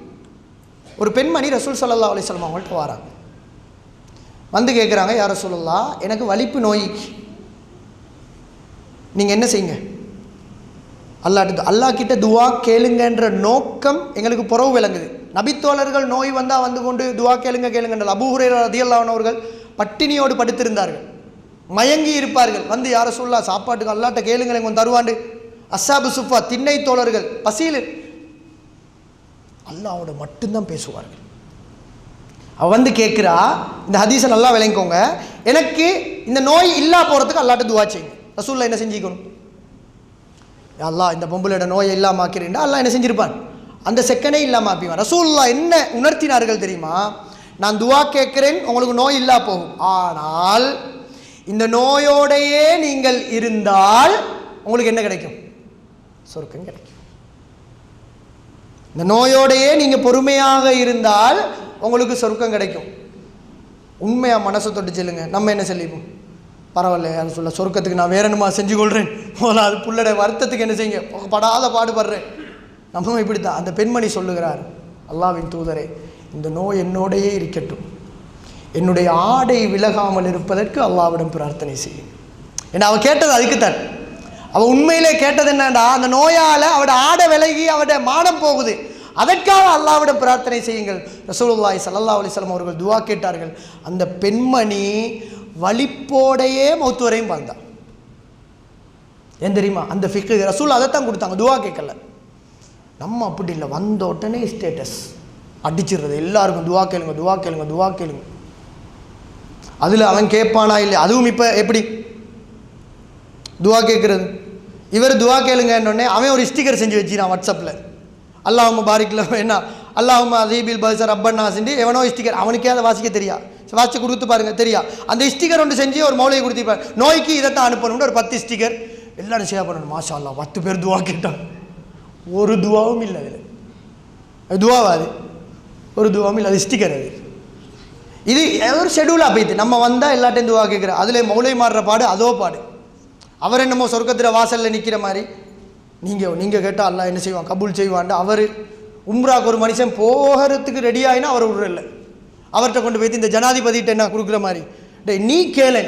ஒரு பெண்மணி ரசூல் ஸல்லல்லாஹு அலைஹி வஸல்லம் அவங்கள்ட்ட வராங்க, வந்து கேட்குறாங்க, யா ரசூலல்லாஹ், எனக்கு வலிப்பு நோய்க்கு நீங்கள் என்ன செய்யுங்க? அல்லாஹ் கிட்ட துவா கேளுங்கன்ற நோக்கம் எங்களுக்கு புறவு விளங்குது. நபித்தோழர்கள் நோய் வந்தால் வந்து கொண்டு துவா கேளுங்கன்ற அபூ ஹுரைரா ரலியல்லாஹு அன்ஹு அவர்கள் பட்டினியோடு படுத்திருந்தார்கள், மயங்கி இருப்பார்கள். வந்து யா ரசூலல்லாஹ், சாப்பாட்டுக்கு அல்லாஹ்ட்ட கேளுங்க, கொஞ்சம் தருவாண்டு. அஸ்ஸாபு சுஃபா திண்ணை தோழர்கள் பசியில், அல்லாஹ்வோட மட்டும்தான் பேசுவார்கள். அவ வந்து கேட்குறா, இந்த ஹதீஸை நல்லா விளங்கிக்கோங்க, எனக்கு இந்த நோய் இல்லா போகிறதுக்கு அல்லாஹ்ட்ட துவா செய்யுங்க. ரசூலுல்லாஹ் என்ன செஞ்சுக்கணும்? அல்லாஹ் இந்த பொம்பளோட நோயை இல்லாமல் ஆக்கிறீண்டா, அல்லாஹ் என்ன செஞ்சிருப்பான்? அந்த செகண்டே இல்லாமல் ஆப்பிவான். ரசூலுல்லாஹ் என்ன உணர்த்தினார்கள் தெரியுமா? நான் துவா கேட்குறேன், உங்களுக்கு நோய் இல்லா போகும், ஆனால் இந்த நோயோடையே நீங்கள் இருந்தால் உங்களுக்கு என்ன கிடைக்கும்? சொர்க்கம் கிடைக்கும். இந்த நோயோடையே நீங்கள் பொறுமையாக இருந்தால் உங்களுக்கு சொர்க்கம் கிடைக்கும். உண்மையாக மனசை தொட்டு செல்லுங்க. நம்ம என்ன சொல்லிப்போம்? பரவாயில்ல, அது சொல்ல சொர்க்கத்துக்கு நான் வேற என்னமா செஞ்சு கொள்கிறேன், அது புள்ளட வருத்தத்துக்கு என்ன செய்யுங்க, படாத பாடுபடுறேன். நம்ம இப்படி தான். அந்த பெண்மணி சொல்லுகிறார், அல்லாஹ்வின் தூதரே, இந்த நோய் என்னோடையே இருக்கட்டும், என்னுடைய ஆடை விலகாமல் இருப்பதற்கு அல்லாஹ்விடம் பிரார்த்தனை செய்யும். ஏன்னா அவள் கேட்டது அதுக்குத்தான். அவள் உண்மையிலே கேட்டது என்னடா, அந்த நோயால் அவட ஆடை விலகி அவட மானம் போகுது, அதற்காக அல்லாஹ்விடம் பிரார்த்தனை செய்யுங்கள். ரசூலுல்லாஹி ஸல்லல்லாஹு அலைஹி வஸல்லம் அவர்கள் துவா கேட்டார்கள். அந்த பெண்மணி வலிப்போடையே மௌத்து வரையும் வாழ்ந்தாள். ஏன் தெரியுமா? அந்த ஃபிக்கு ரசூல் அதைத்தான் கொடுத்தாங்க, துவா கேட்கல. நம்ம அப்படி இல்லை, வந்த உடனே ஸ்டேட்டஸ் அடிச்சிடுறது, எல்லாருக்கும் துவா கேளுங்க, துவா கேளுங்க, துவா கேளுங்க. அதில் அவன் கேட்பானா இல்லை? அதுவும் இப்போ எப்படி துவா கேட்குறது? இவர் துவா கேளுங்கன்னொடனே அவன் ஒரு ஸ்டிக்கர் செஞ்சு வச்சுக்கிறான் வாட்ஸ்அப்பில், அல்லாஹும்ம பாரிக்ல, என்ன அல்லாஹும்ம அதீபில் பல்சர் அப்பன்னாசிண்டி எவனோ ஸ்டிக்கர், அவனுக்கே அதை வாசிக்க தெரியா, வாசிச்சு கொடுத்து பாருங்க தெரியா. அந்த ஸ்டிக்கர் ஒன்று செஞ்சு ஒரு மௌலையை கொடுத்துருப்பார், நோய்க்கு இதைத்தான் அனுப்பணும்னு ஒரு 10 ஸ்டிக்கர் எல்லாரும் ஷேர் பண்ணணும். மாஷா அல்லாஹ், 10 பேர் துவா கேட்டான், ஒரு துவாவும் இல்லை அதில். அது துவாவாது, ஒரு துவாவும் இல்லை, அது ஸ்டிக்கர். அது இது ஒரு ஷெடியூலாக போயிட்டு நம்ம வந்தால் எல்லாட்டையும் துவா கேட்குறேன். அதில் மௌலை மாறுற பாடு அதோ பாடு. அவர் என்னமோ சொர்க்கத்தில் வாசலில் நிற்கிற மாதிரி, நீங்கள் கேட்டால் அல்லாஹ் என்ன செய்வான்? கபூல் செய்வான்ட்டு. அவர் உம்ராக்கு ஒரு மனுஷன் போகிறதுக்கு ரெடி ஆகினா அவர் விடுறல, அவர்கிட்ட கொண்டு போய்த்து இந்த ஜனாதிபதிகிட்ட என்ன கொடுக்குற மாதிரி, டே நீ கேளு,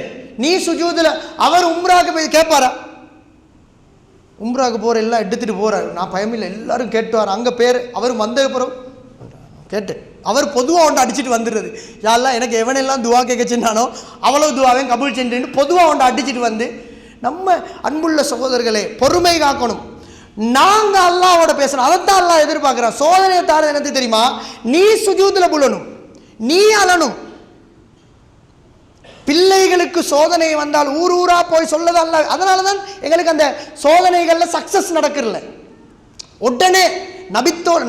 நீ சுஜூதில். அவர் உம்ராக்கு போய் கேட்பாரா? உம்ராக்கு போகிற எல்லாம் எடுத்துகிட்டு போகிறார், நான் பயமில்லை, எல்லாரும் கேட்டுவார். அங்கே பேர் அவர் வந்த பிறகு கேட்டு அவர் பொதுவாக ஒன்று அடிச்சுட்டு வந்துடுறது. யாரெல்லாம் எனக்கு எவனெல்லாம் துவா கேட்க செஞ்சானோ அவ்வளோ துவாவையும் கபூல் செஞ்சுன்னு பொதுவாக ஒன்று அடிச்சுட்டு வந்து, நம்ம அன்புள்ள சகோதரர்களே பொறுமை காக்கணும். நாங்கள் அல்லாஹ்வோட பேசணும், அதைத்தான் அல்லாஹ் எதிர்பார்க்குறான். சோதனையை தாரது எனக்கு தெரியுமா? நீ சுஜூதில் புலணும், நீ அழணும். பிள்ளைகளுக்கு சோதனை வந்தால் ஊர் ஊரா போய் சொல்லது அல்ல. அதனால தான் எங்களுக்கு அந்த சோதனைகளில் சக்சஸ் நடக்கிறல. உடனே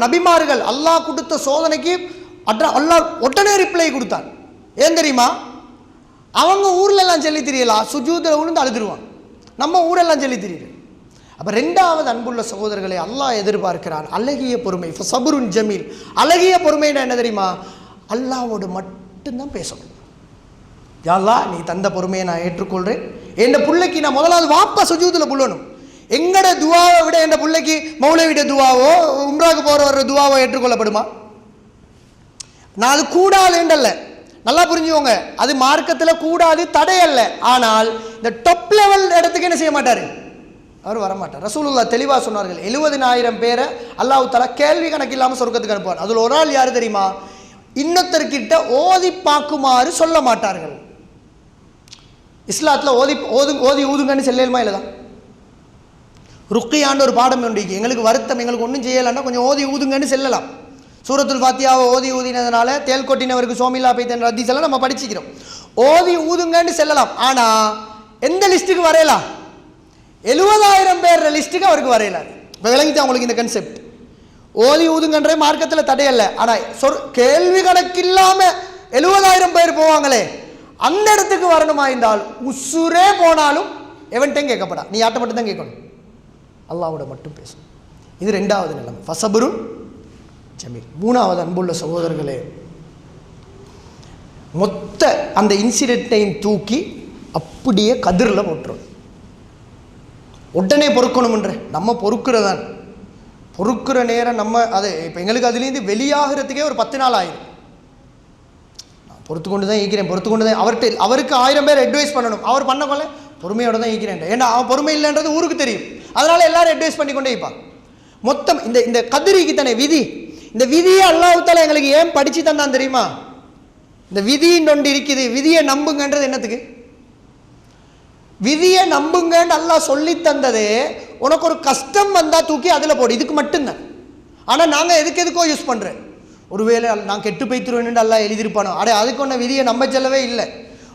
நபிமார்கள் அல்லாஹ் கொடுத்த சோதனைக்கு அல்லாஹ் உடனே ரிப்ளை கொடுத்தான். ஏன் தெரியுமா? அவங்க ஊர்ல எல்லாம் சொல்லி தெரியலாம், சுஜூதில் விழுந்து அழுதுருவான். நம்ம ஊரெல்லாம் சொல்லி தெரியல. அப்போ 2வது அன்புள்ள சகோதரர்களை அல்லாஹ் எதிர்பார்க்கிறான் அழகிய பொறுமை, சபுருன் ஜமீல். அழகிய பொறுமைன்னா என்ன தெரியுமா? அல்லாஹ்வோடு மட்டும்தான் பேசணும். யா அல்லாஹ், நீ தந்த பொறுமையை நான் ஏற்றுக்கொள்கிறேன். என் பிள்ளைக்கு நான் முதலாவது வாப்பா சுஜூதில் புள்ளணும். எங்கட துவாவை விட என் பிள்ளைக்கு மௌலவிட துவாவோ உம்ராக்கு போகிற வர்ற துவாவோ ஏற்றுக்கொள்ளப்படுமா? நான் அது கூடாதுன்றல்ல, நல்லா புரிஞ்சுக்கோங்க. அது மார்க்கத்தில் கூடாது, தடையல்ல. ஆனால் இந்த டாப் லெவல் இடத்துக்கு என்ன செய்ய மாட்டார், அவர் வரமாட்டார். ரசூலுல்லாஹ் தெளிவாக சொன்னார்கள், 70,000 பேரை அல்லாஹ் தஆலா கேள்வி கணக்கு இல்லாமல் சொர்க்கத்துக்கு அனுப்புவார். அதில் ஒரு ஆள் யார் தெரியுமா? இன்னொருத்தர்கிட்ட ஓதி பார்க்குமாறு சொல்ல மாட்டார்கள். இஸ்லாத்தில் ஓதி ஊதுங்கன்னு செல்லலுமா இல்லைதான்? ருக்கியான்னு ஒரு பாடம் உண்டு. எங்களுக்கு வருத்தம், எங்களுக்கு ஒன்றும் செய்யலைன்னா கொஞ்சம் ஓதி ஊதுங்கன்னு செல்லலாம். சூரத்துல் ஃபாத்தியாவை ஓதி ஊதினதுனால தேல் கொட்டினவருக்கு சோமில்லா பைத்தன் ஹதீஸ் எல்லாம் நம்ம படிச்சுக்கிறோம். ஓதி ஊதுங்கன்னு செல்லலாம். ஆனால் எந்த லிஸ்ட்டுக்கு வரையலாம்? 70,000 பேர் லிஸ்ட்டுக்கு அவருக்கு வரையலாம். இப்போ விளங்கிட்டு அவங்களுக்கு இந்த கன்செப்ட். ஓதி ஊதுங்கன்ற மார்க்கத்தில் தடையல்ல. ஆனால் கேள்வி கணக்கு இல்லாமல் 70,000 பேர் போவாங்களே, அந்த இடத்துக்கு வரணுமா இருந்தால் உசுரே போனாலும் எவன்ட்டையும் கேட்கப்படா, நீ யார்ட்ட மட்டும் தான் கேட்கணும். அல்லாஹ்வோட மட்டும் பேசணும். இது ரெண்டாவது நிலைமை. ஃபஸபுருன் ஜமீல். மூணாவது அன்புள்ள சகோதரர்களே, மொத்த அந்த இன்சிடென்ட்டையும் தூக்கி அப்படியே கதிரில் போட்டுரும். உடனே பொறுக்கணும்ன்ற நம்ம பொறுக்கிறதான், பொறுக்கிற நேரம் நம்ம அது இப்போ எங்களுக்கு அதுலேருந்து வெளியாகிறதுக்கே ஒரு 10 நாள் ஆயிடும். நான் பொறுத்து கொண்டு தான் ஈக்கிறேன். அவருக்கு 1000 பேர் அட்வைஸ் பண்ணணும். அவர் பண்ண கொள்ள பொறுமையோடு தான் ஈக்கிறேன். ஏன்னா அவன் பொறுமை இல்லைன்றது ஊருக்கு தெரியும். அதனால் எல்லாரும் அட்வைஸ் பண்ணி கொண்டே இருப்பாங்க. மொத்தம் இந்த கதிரிக்கு தானே விதி. இந்த விதியை அல்லாஹ் தஆலா எங்களுக்கு ஏன் படித்து தந்தான் தெரியுமா? இந்த விதின்னு ஒன்று இருக்குது, விதியை நம்புங்கன்றது என்னத்துக்கு? விதியை நம்புங்கன்னு அல்லாஹ் சொல்லி தந்ததே உனக்கு ஒரு கஷ்டம் வந்தால் தூக்கி அதில் போடு, இதுக்கு மட்டும்தான். ஆனால் நாங்கள் எதுக்கோ யூஸ் பண்ணுறேன். ஒருவேளை நான் கெட்டு போய்த்துருவேன்னு அல்லாஹ் எழுதியிருப்பானோ, அதுக்கு ஒன்று விதியை நம்ப செல்லவே இல்லை.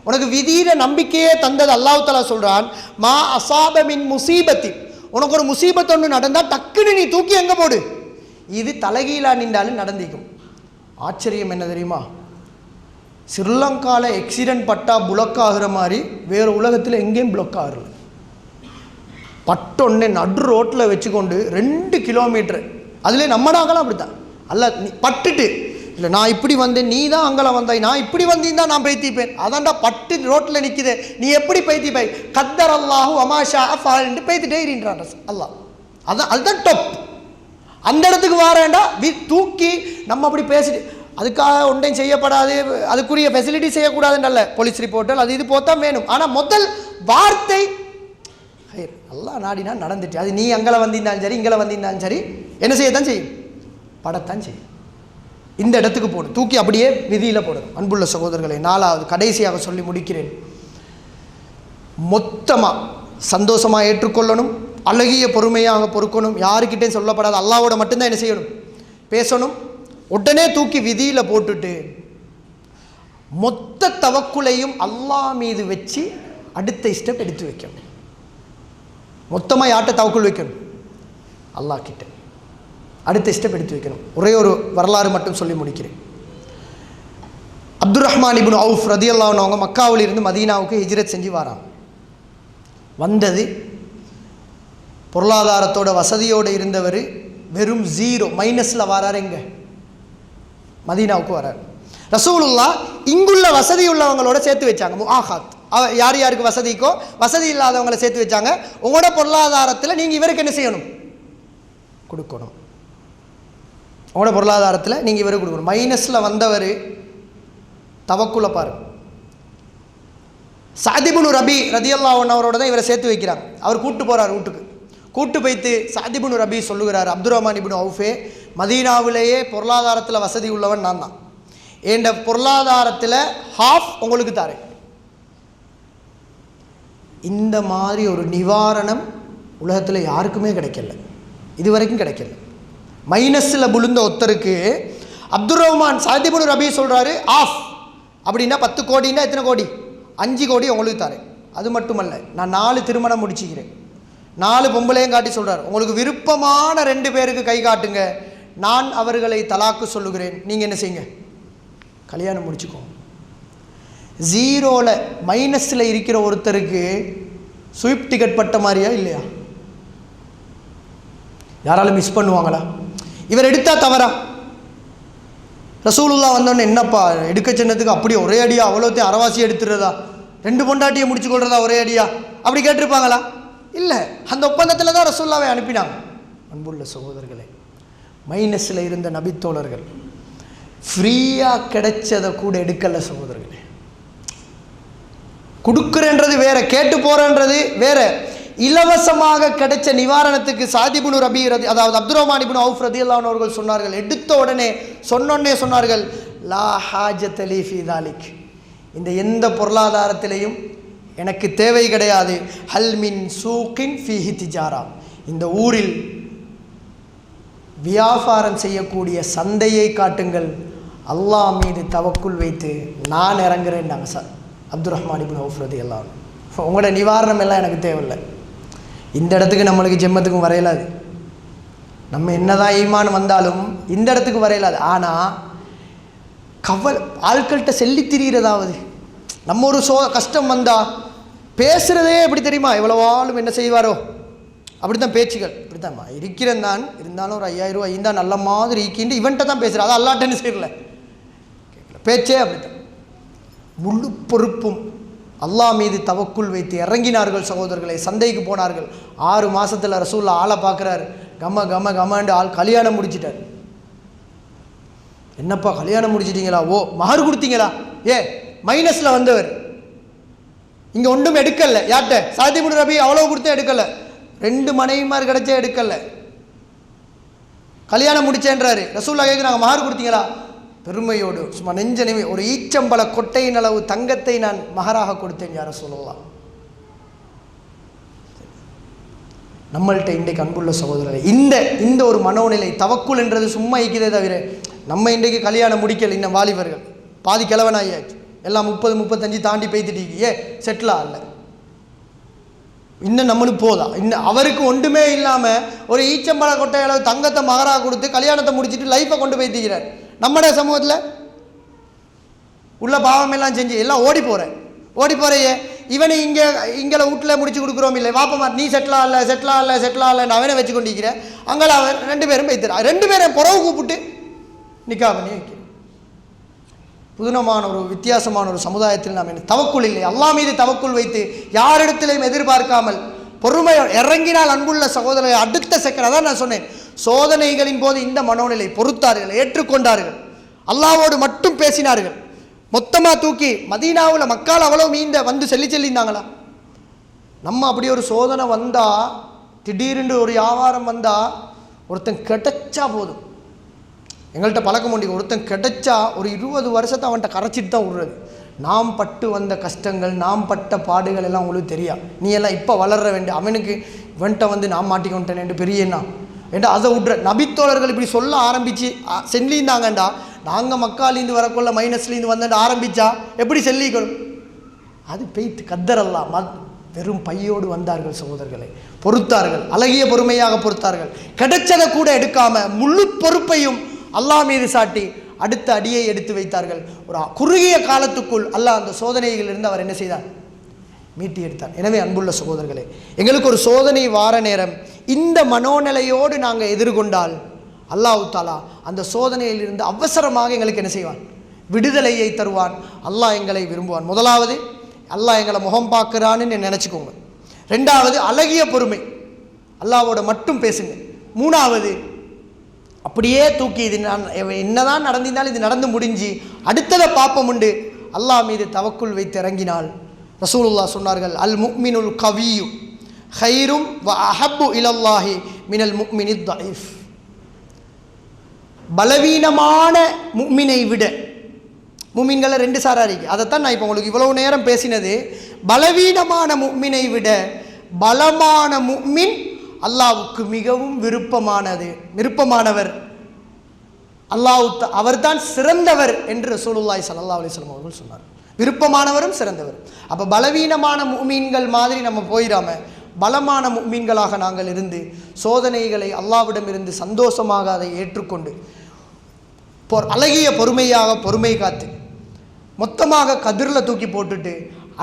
உனக்கு விதியில நம்பிக்கையே தந்தது அல்லாஹ் தஆலா சொல்கிறான், மா அசாப மின் முசீபத்தி, உனக்கு ஒரு முசீபத் ஒன்று நடந்தால் டக்குன்னு நீ தூக்கி எங்கே போடு, இது தலைகீழா நின்றாலும் நடந்திக்கும். ஆச்சரியம் என்ன தெரியுமா? ஸ்ரீலங்காவில் எக்ஸிடென்ட் பட்டா புளக் ஆகிற மாதிரி வேறு உலகத்தில் எங்கேயும் புளக் ஆகுறது. பட்டொன்னே நடு ரோட்டில் வச்சுக்கொண்டு 2 கிலோமீட்டர், அதில் நம்ம நாங்களாம் அப்படித்தான். அல்ல நீ பட்டுட்டு இல்லை நான் இப்படி வந்தேன், நீ தான் அங்கெல்லாம் வந்தாய், நான் இப்படி வந்தீங்கன்னா நான் பைத்திப்பேன். அதான்டா பட்டு ரோட்டில் நிற்குது, நீ எப்படி பைத்திப்பாய்? கத்தர் அல்லாஹு அமாஷா ஃபால்ட்டு பைத்திட்டே இருன்றான் அல்லாஹ். அதுதான் டொப். அந்த இடத்துக்கு வாரேண்டா தூக்கி நம்ம அப்படி பேசிட்டு அதுக்காக ஒன்றையும் செய்யப்படாது, அதுக்குரிய ஃபெசிலிட்டி செய்யக்கூடாதுன்றல்ல, போலீஸ் ரிப்போர்ட்டல் அது இது போத்தான் வேணும். ஆனால் முதல் வார்த்தை அல்லாஹ் நாடினா நடந்துட்டு, அது நீ அங்கே வந்திருந்தாலும் சரி இங்கே வந்திருந்தாலும் சரி என்ன செய்யத்தான் செய்யும், படத்தான் செய்யும். இந்த இடத்துக்கு போடும், தூக்கி அப்படியே விதியில் போடும். அன்புள்ள சகோதரர்களை, நாலாவது கடைசியாக சொல்லி முடிக்கிறேன். மொத்தமாக சந்தோஷமாக ஏற்றுக்கொள்ளணும், அழகிய பொறுமையாக பொறுக்கணும், யாருக்கிட்டே சொல்லப்படாது, அல்லாஹ்வோட மட்டும்தான் என்ன செய்யணும், பேசணும். உடனே தூக்கி விதியில் போட்டுட்டு மொத்த தவக்குலையும் அல்லாஹ் மீது வச்சு அடுத்த ஸ்டெப் எடுத்து வைக்கணும். மொத்தமாக யார்கிட்ட தவக்குள் வைக்கணும், அல்லாஹ் கிட்ட அடுத்த ஸ்டெப் எடுத்து வைக்கணும். ஒரே ஒரு வரலாறு மட்டும் சொல்லி முடிக்கிறேன். அப்துர் ரஹ்மான் இப்னு அவுஃப் ரதியல்லாஹு அன்ஹு அவங்க மக்காவில் இருந்து மதீனாவுக்கு ஹிஜ்ரத் செஞ்சு வராங்க. வந்தது பொருளாதாரத்தோட வசதியோடு இருந்தவர் வெறும் 0 மைனஸில் வராரு. எங்க மதீனாவுக்கு வரார். ரசூலுல்லாஹ் இங்குள்ள வசதி உள்ளவங்களோட சேர்த்து வச்சாங்க. முஆஹாத், யார் யாருக்கு வசதிக்கோ வசதி இல்லாதவங்களை சேர்த்து வச்சாங்க. உங்களோட பொருளாதாரத்தில் நீங்கள் இவருக்கு என்ன செய்யணும், கொடுக்கணும். உங்களோட பொருளாதாரத்தில் நீங்கள் இவருக்கு கொடுக்கணும். மைனஸில் வந்தவர் தவக்குள்ள பாருங்க. சஅத் இப்னு ரபி ரதியல்லாஹு அன்ஹு அவரோட தான் இவரை சேர்த்து வைக்கிறாங்க. அவர் கூட்டு போகிறார் வீட்டுக்கு. கூட்டு வைத்து சஅத் இப்னு ரபி சொல்லுகிறார், அப்துர் ரஹ்மான் இப்னு அவுஃபே, மதீனாவிலேயே பொருளாதாரத்தில் வசதி உள்ளவன் நான் தான். என் பொருளாதாரத்தில் ஹாஃப் உங்களுக்கு தாரேன். இந்த மாதிரி ஒரு நிவாரணம் உலகத்தில் யாருக்குமே கிடைக்கல, இது வரைக்கும் கிடைக்கல. மைனஸில் விழுந்த ஒருத்தருக்கு அப்துர் ரஹ்மான் சஅத் இப்னு ரபி சொல்கிறாரு, ஆஃப் அப்படின்னா 10 கோடின்னா எத்தனை கோடி, 5 கோடி உங்களுக்கு தாரேன். அது மட்டுமல்ல, நான் 4 திருமணம் முடிச்சுக்கிறேன். 4 பொம்பளையும் காட்டி சொல்கிறார், உங்களுக்கு விருப்பமான 2 பேருக்கு கை காட்டுங்க, நான் அவர்களை தலாக்கு சொல்லுகிறேன், நீங்கள் என்ன செய்யுங்க, கல்யாணம் முடிச்சுக்கோங்க. 0ல் மைனஸில் இருக்கிற ஒருத்தருக்கு ஸ்வீப் டிக்கெட் பட்ட மாதிரியா இல்லையா? யாராலும் மிஸ் பண்ணுவாங்களா? இவர் எடுத்தா தவறா? ரசூலுல்லாஹ் வந்தோடனே என்னப்பா எடுக்க சின்னத்துக்கு அப்படியே ஒரே அடியா அவ்வளோத்தையும் அறவாசி எடுத்துடுறதா, 2 பொண்டாட்டியை முடிச்சு கொள்றதா ஒரே அடியா, அப்படி கேட்டிருப்பாங்களா? இல்லை. அந்த ஒப்பந்தத்தில் தான் ரசூலுல்லாஹ்வை அனுப்பினாங்க. அன்புள்ள சகோதரர்களே, மைனஸில் இருந்த நபித்தோழர்கள் ஃப்ரீயாக கிடைச்சதை கூட எடுக்கல சகோதரர்களே. கொடுக்குறன்றது வேற, கேட்டு போறன்றது வேற. இலவசமாக கிடைச்ச நிவாரணத்துக்கு சஅத் இப்னு ரபி அதாவது அப்துர் ரஹ்மான் இப்னு அவுஃப் ரலியல்லாஹு அன்ஹு அவர்கள் சொன்னார்கள், எடுத்த உடனே சொன்னோடனே சொன்னார்கள், லா ஹாஜத லீ ஃபீ தாலிக், இந்த எந்த பொருளாதாரத்திலையும் எனக்கு தேவை கிடையாது. ஹல் மின் சூக்கின் ஃபீஹி திஜாரா, இந்த ஊரில் வியாபாரம் செய்யக்கூடிய சந்தையை காட்டுங்கள், அல்லாஹ் மீது தவக்குள் வைத்து நான் இறங்குறேன்னாங்க சார் அப்துர் ரஹ்மான் இப்னு அவுஃப் ரலியல்லாஹு அன்ஹு. உங்களோட நிவாரணம் எல்லாம் எனக்கு தேவையில்லை. இந்த இடத்துக்கு நம்மளுக்கு ஜெம்மத்துக்கும் வரையலாது, நம்ம என்னதான் ஈமான் வந்தாலும் இந்த இடத்துக்கு வரையலாது. ஆனால் ஆட்கள்கிட்ட சொல்லி திரிகிறதாவது, நம்ம ஒரு கஷ்டம் வந்தால் பேசுகிறதே எப்படி தெரியுமா, எவ்வளோ ஆளும் என்ன செய்வாரோ அப்படி தான் பேச்சுகள் இப்படி தான் இருக்கிறேன் தான், இருந்தாலும் ஒரு 5000 ரூபா இருந்தால் நல்ல மாதிரி இருக்கின்ற இவன்ட்ட தான் பேசுகிறேன், அது அல்லாட்டன்னு செய்யல பேச்சே அப்படி தான். முழு பொறுப்பும் அல்லாஹ் மீது தவக்குள் வைத்து இறங்கினார்கள் சகோதரர்களை. சந்தைக்கு போனார்கள். 6 மாதத்தில் ரசூல்லா ஆளை பார்க்குறாரு, கமண்டு ஆள் கல்யாணம் முடிச்சிட்டார். என்னப்பா கல்யாணம் முடிச்சிட்டிங்களா? ஓ மஹர் கொடுத்தீங்களா? ஏ மைனஸில் வந்தவர், இங்கே ஒன்றும் எடுக்கலை. யார்கிட்ட? சாதி இப்னு ரபி அவ்வளோ கொடுத்தே எடுக்கலை. 2 மனைவிமார் கிடைச்சே எடுக்கலை. கல்யாணம் முடிச்சேன்றாரு. ரசூல்லா கேட்குறாங்க மஹர் கொடுத்தீங்களா? பெருமையோடு சும்மா நெஞ்சனிமை, ஒரு ஈச்சம்பள கொட்டையின் அளவு தங்கத்தை நான் மஹராக கொடுத்தேன் யார சொல்லலாம். நம்மள்கிட்ட இன்றைக்கு அன்புள்ள சகோதரரை இந்த ஒரு மனோநிலை தவக்குள் என்றது சும்மா இக்கிறதே தவிர, நம்ம இன்றைக்கு கல்யாணம் முடிக்கல. இன்னும் வாலிபர்கள் பாதி கிழவனாகியாச்சு, எல்லாம் 30-35 தாண்டி பேத்துட்டீங்க, செட்டிலா இல்லை. இன்னும் நம்மளுக்கு போதா? இன்னும் அவருக்கு ஒன்றுமே இல்லாமல் ஒரு ஈச்சம்பழ கொட்டை அளவு தங்கத்தை மகராக கொடுத்து கல்யாணத்தை முடிச்சுட்டு லைஃப்பை கொண்டு போய்த்திக்கிறார். நம்முடைய சமூகத்தில் உள்ள பாவமெல்லாம் செஞ்சு எல்லாம் ஓடி போகிறையே. இவனை இங்கே வீட்டில் முடிச்சு கொடுக்குறோம் இல்லை, வாப்பமா நீ செட்டிலா இல்லைன்னு அவனை வச்சு கொண்டிருக்கிற. அங்கே அவன் 2 பேரும் வைத்திரா, 2 பேரும் புறவு கூப்பிட்டு நிக்கா பண்ணி வைக்கிறேன். புதுனமான ஒரு வித்தியாசமான ஒரு சமுதாயத்தில் நாம் என்ன தவக்குள் இல்லை. அல்லாஹ் மீது தவக்குள் வைத்து யாரிடத்திலையும் எதிர்பார்க்காமல் பொறுமை இறங்கினால் அன்புள்ள சகோதரர்கள் அடுத்த செகண்ட், அதான் நான் சொன்னேன், சோதனைகளின் போது இந்த மனோநிலை பொறுத்தார்கள், ஏற்றுக்கொண்டார்கள், அல்லாஹ்வோடு மட்டும் பேசினார்கள். மொத்தமாக தூக்கி மதீனாவில் மக்கள் அவ்வளோ மீந்த வந்து செல்லிந்தாங்களா? நம்ம அப்படி ஒரு சோதனை வந்தால், திடீரென்று ஒரு வியாபாரம் வந்தால், ஒருத்தன் கிடைச்சா போதும். எங்கள்கிட்ட பழக்கம் உண்டு, ஒருத்தன் கிடைச்சா ஒரு 20 வருஷத்தை அவன்கிட்ட கரைச்சிட்டு தான் விடுறது. நாம் பட்டு வந்த கஷ்டங்கள், நாம் பட்ட பாடுகள் எல்லாம் உங்களுக்கு தெரியா. நீ எல்லாம் இப்போ வளர வேண்டிய அவனுக்கு இவன்ட்ட வந்து நான் மாட்டிக்கொண்டேன் பெரியண்ணா ஏண்டா அதை விட்ற. நபித்தோழர்கள் இப்படி சொல்ல ஆரம்பித்து செல்லிந்தாங்கண்டா, நாங்கள் மக்காலேருந்து வரக்குள்ள மைனஸ்லேருந்து வந்துட்டு ஆரம்பித்தா எப்படி செல்லிக்கணும்? அது பெய்த்து கத்தரெல்லாம் வெறும் பையோடு வந்தார்கள் சகோதரர்களை, பொறுத்தார்கள், அழகிய பொறுமையாக பொறுத்தார்கள். கிடைச்சதை கூட எடுக்காமல் முழு பொறுப்பையும் அல்லாஹ் மீது சாட்டி அடுத்த அடியை எடுத்து வைத்தார்கள். ஒரு குறுகிய காலத்துக்குள் அல்லாஹ் அந்த சோதனைகளிலிருந்து அவர் என்ன செய்தார்? மீட்டி எடுத்தார். எனவே அன்புள்ள சகோதரர்களே, எங்களுக்கு ஒரு சோதனை வார நேரம் இந்த மனோநிலையோடு நாங்கள் எதிர்கொண்டால் அல்லாஹ் தாலா அந்த சோதனையிலிருந்து அவசரமாக எங்களுக்கு என்ன செய்வான்? விடுதலையை தருவான். அல்லாஹ் எங்களை விரும்புவான். முதலாவது அல்லாஹ் எங்களை முகம் பார்க்குறான்னு நினச்சிக்கோங்க. 2வது அழகிய பொறுமை, அல்லாஹ்வோட மட்டும் பேசுங்க. 3வது அப்படியே தூக்கி இது நான் என்னதான் நடந்திருந்தாலும் இது நடந்து முடிஞ்சு அடுத்ததை பார்ப்போம் உண்டு அல்லாஹ் மீது தவக்குள் வைத்து இறங்கினால் ரசூலுல்லாஹ் சொன்னார்கள், அல் முஃமினுல் கவியு ஹைரும் வ அஹப்பு இலல்லாஹி மினல் முஃமினித் தஈஃப். பலவீனமான முஃமினை விட, முஃமின்களை 2 சாரா இருக்கு, அதைத்தான் நான் இப்போ உங்களுக்கு இவ்வளவு நேரம் பேசினது. பலவீனமான முஃமினை விட பலமான முஃமின் அல்லாஹ்வுக்கு மிகவும் விருப்பமானவர். அவர்தான் சிறந்தவர் என்று ரசூலுல்லாஹி ஸல்லல்லாஹு அலைஹி வஸல்லம் அவர்கள் சொன்னார். விருப்பமானவரும் சிறந்தவர். அப்போ பலவீனமான முஃமின்கள் மாதிரி நம்ம போயிடாம பலமான முஃமின்களாக நாங்கள் இருந்து சோதனைகளை அல்லாஹ்விடம் இருந்து சந்தோஷமாக அதை ஏற்றுக்கொண்டு அழகிய பொறுமையாக பொறுமை காத்து மொத்தமாக கதிரில் தூக்கி போட்டுட்டு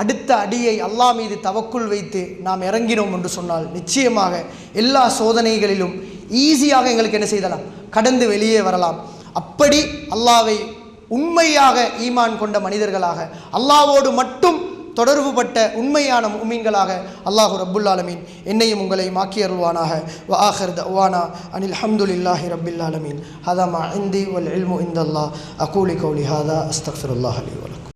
அடுத்த அடியை அல்லாஹ் மீது தவக்குள் வைத்து நாம் இறங்கினோம் என்று சொன்னால் நிச்சயமாக எல்லா சோதனைகளிலும் ஈஸியாக எங்களுக்கு என்ன செய்யலாம்? கடந்து வெளியே வரலாம். அப்படி அல்லாஹ்வை உண்மையாக ஈமான் கொண்ட மனிதர்களாக, அல்லாஹ்வோடு மட்டும் தொடர்பு பட்ட உண்மையான முஃமின்களாக அல்லாஹு ரப்புல் ஆலமீன் என்னையும் உங்களையும் ஆக்கி அருள்வானாக. வ ஆகிர் தஅவானா அனில் ஹம்துலில்லாஹி ரப்பில் ஆலமீன். ஹதா மா இந்தி வல் இல்மு இந்தல்லாஹ். அகூலு கௌலி ஹாதா அஸ்தக்ஃபிருல்லாஹ் லி.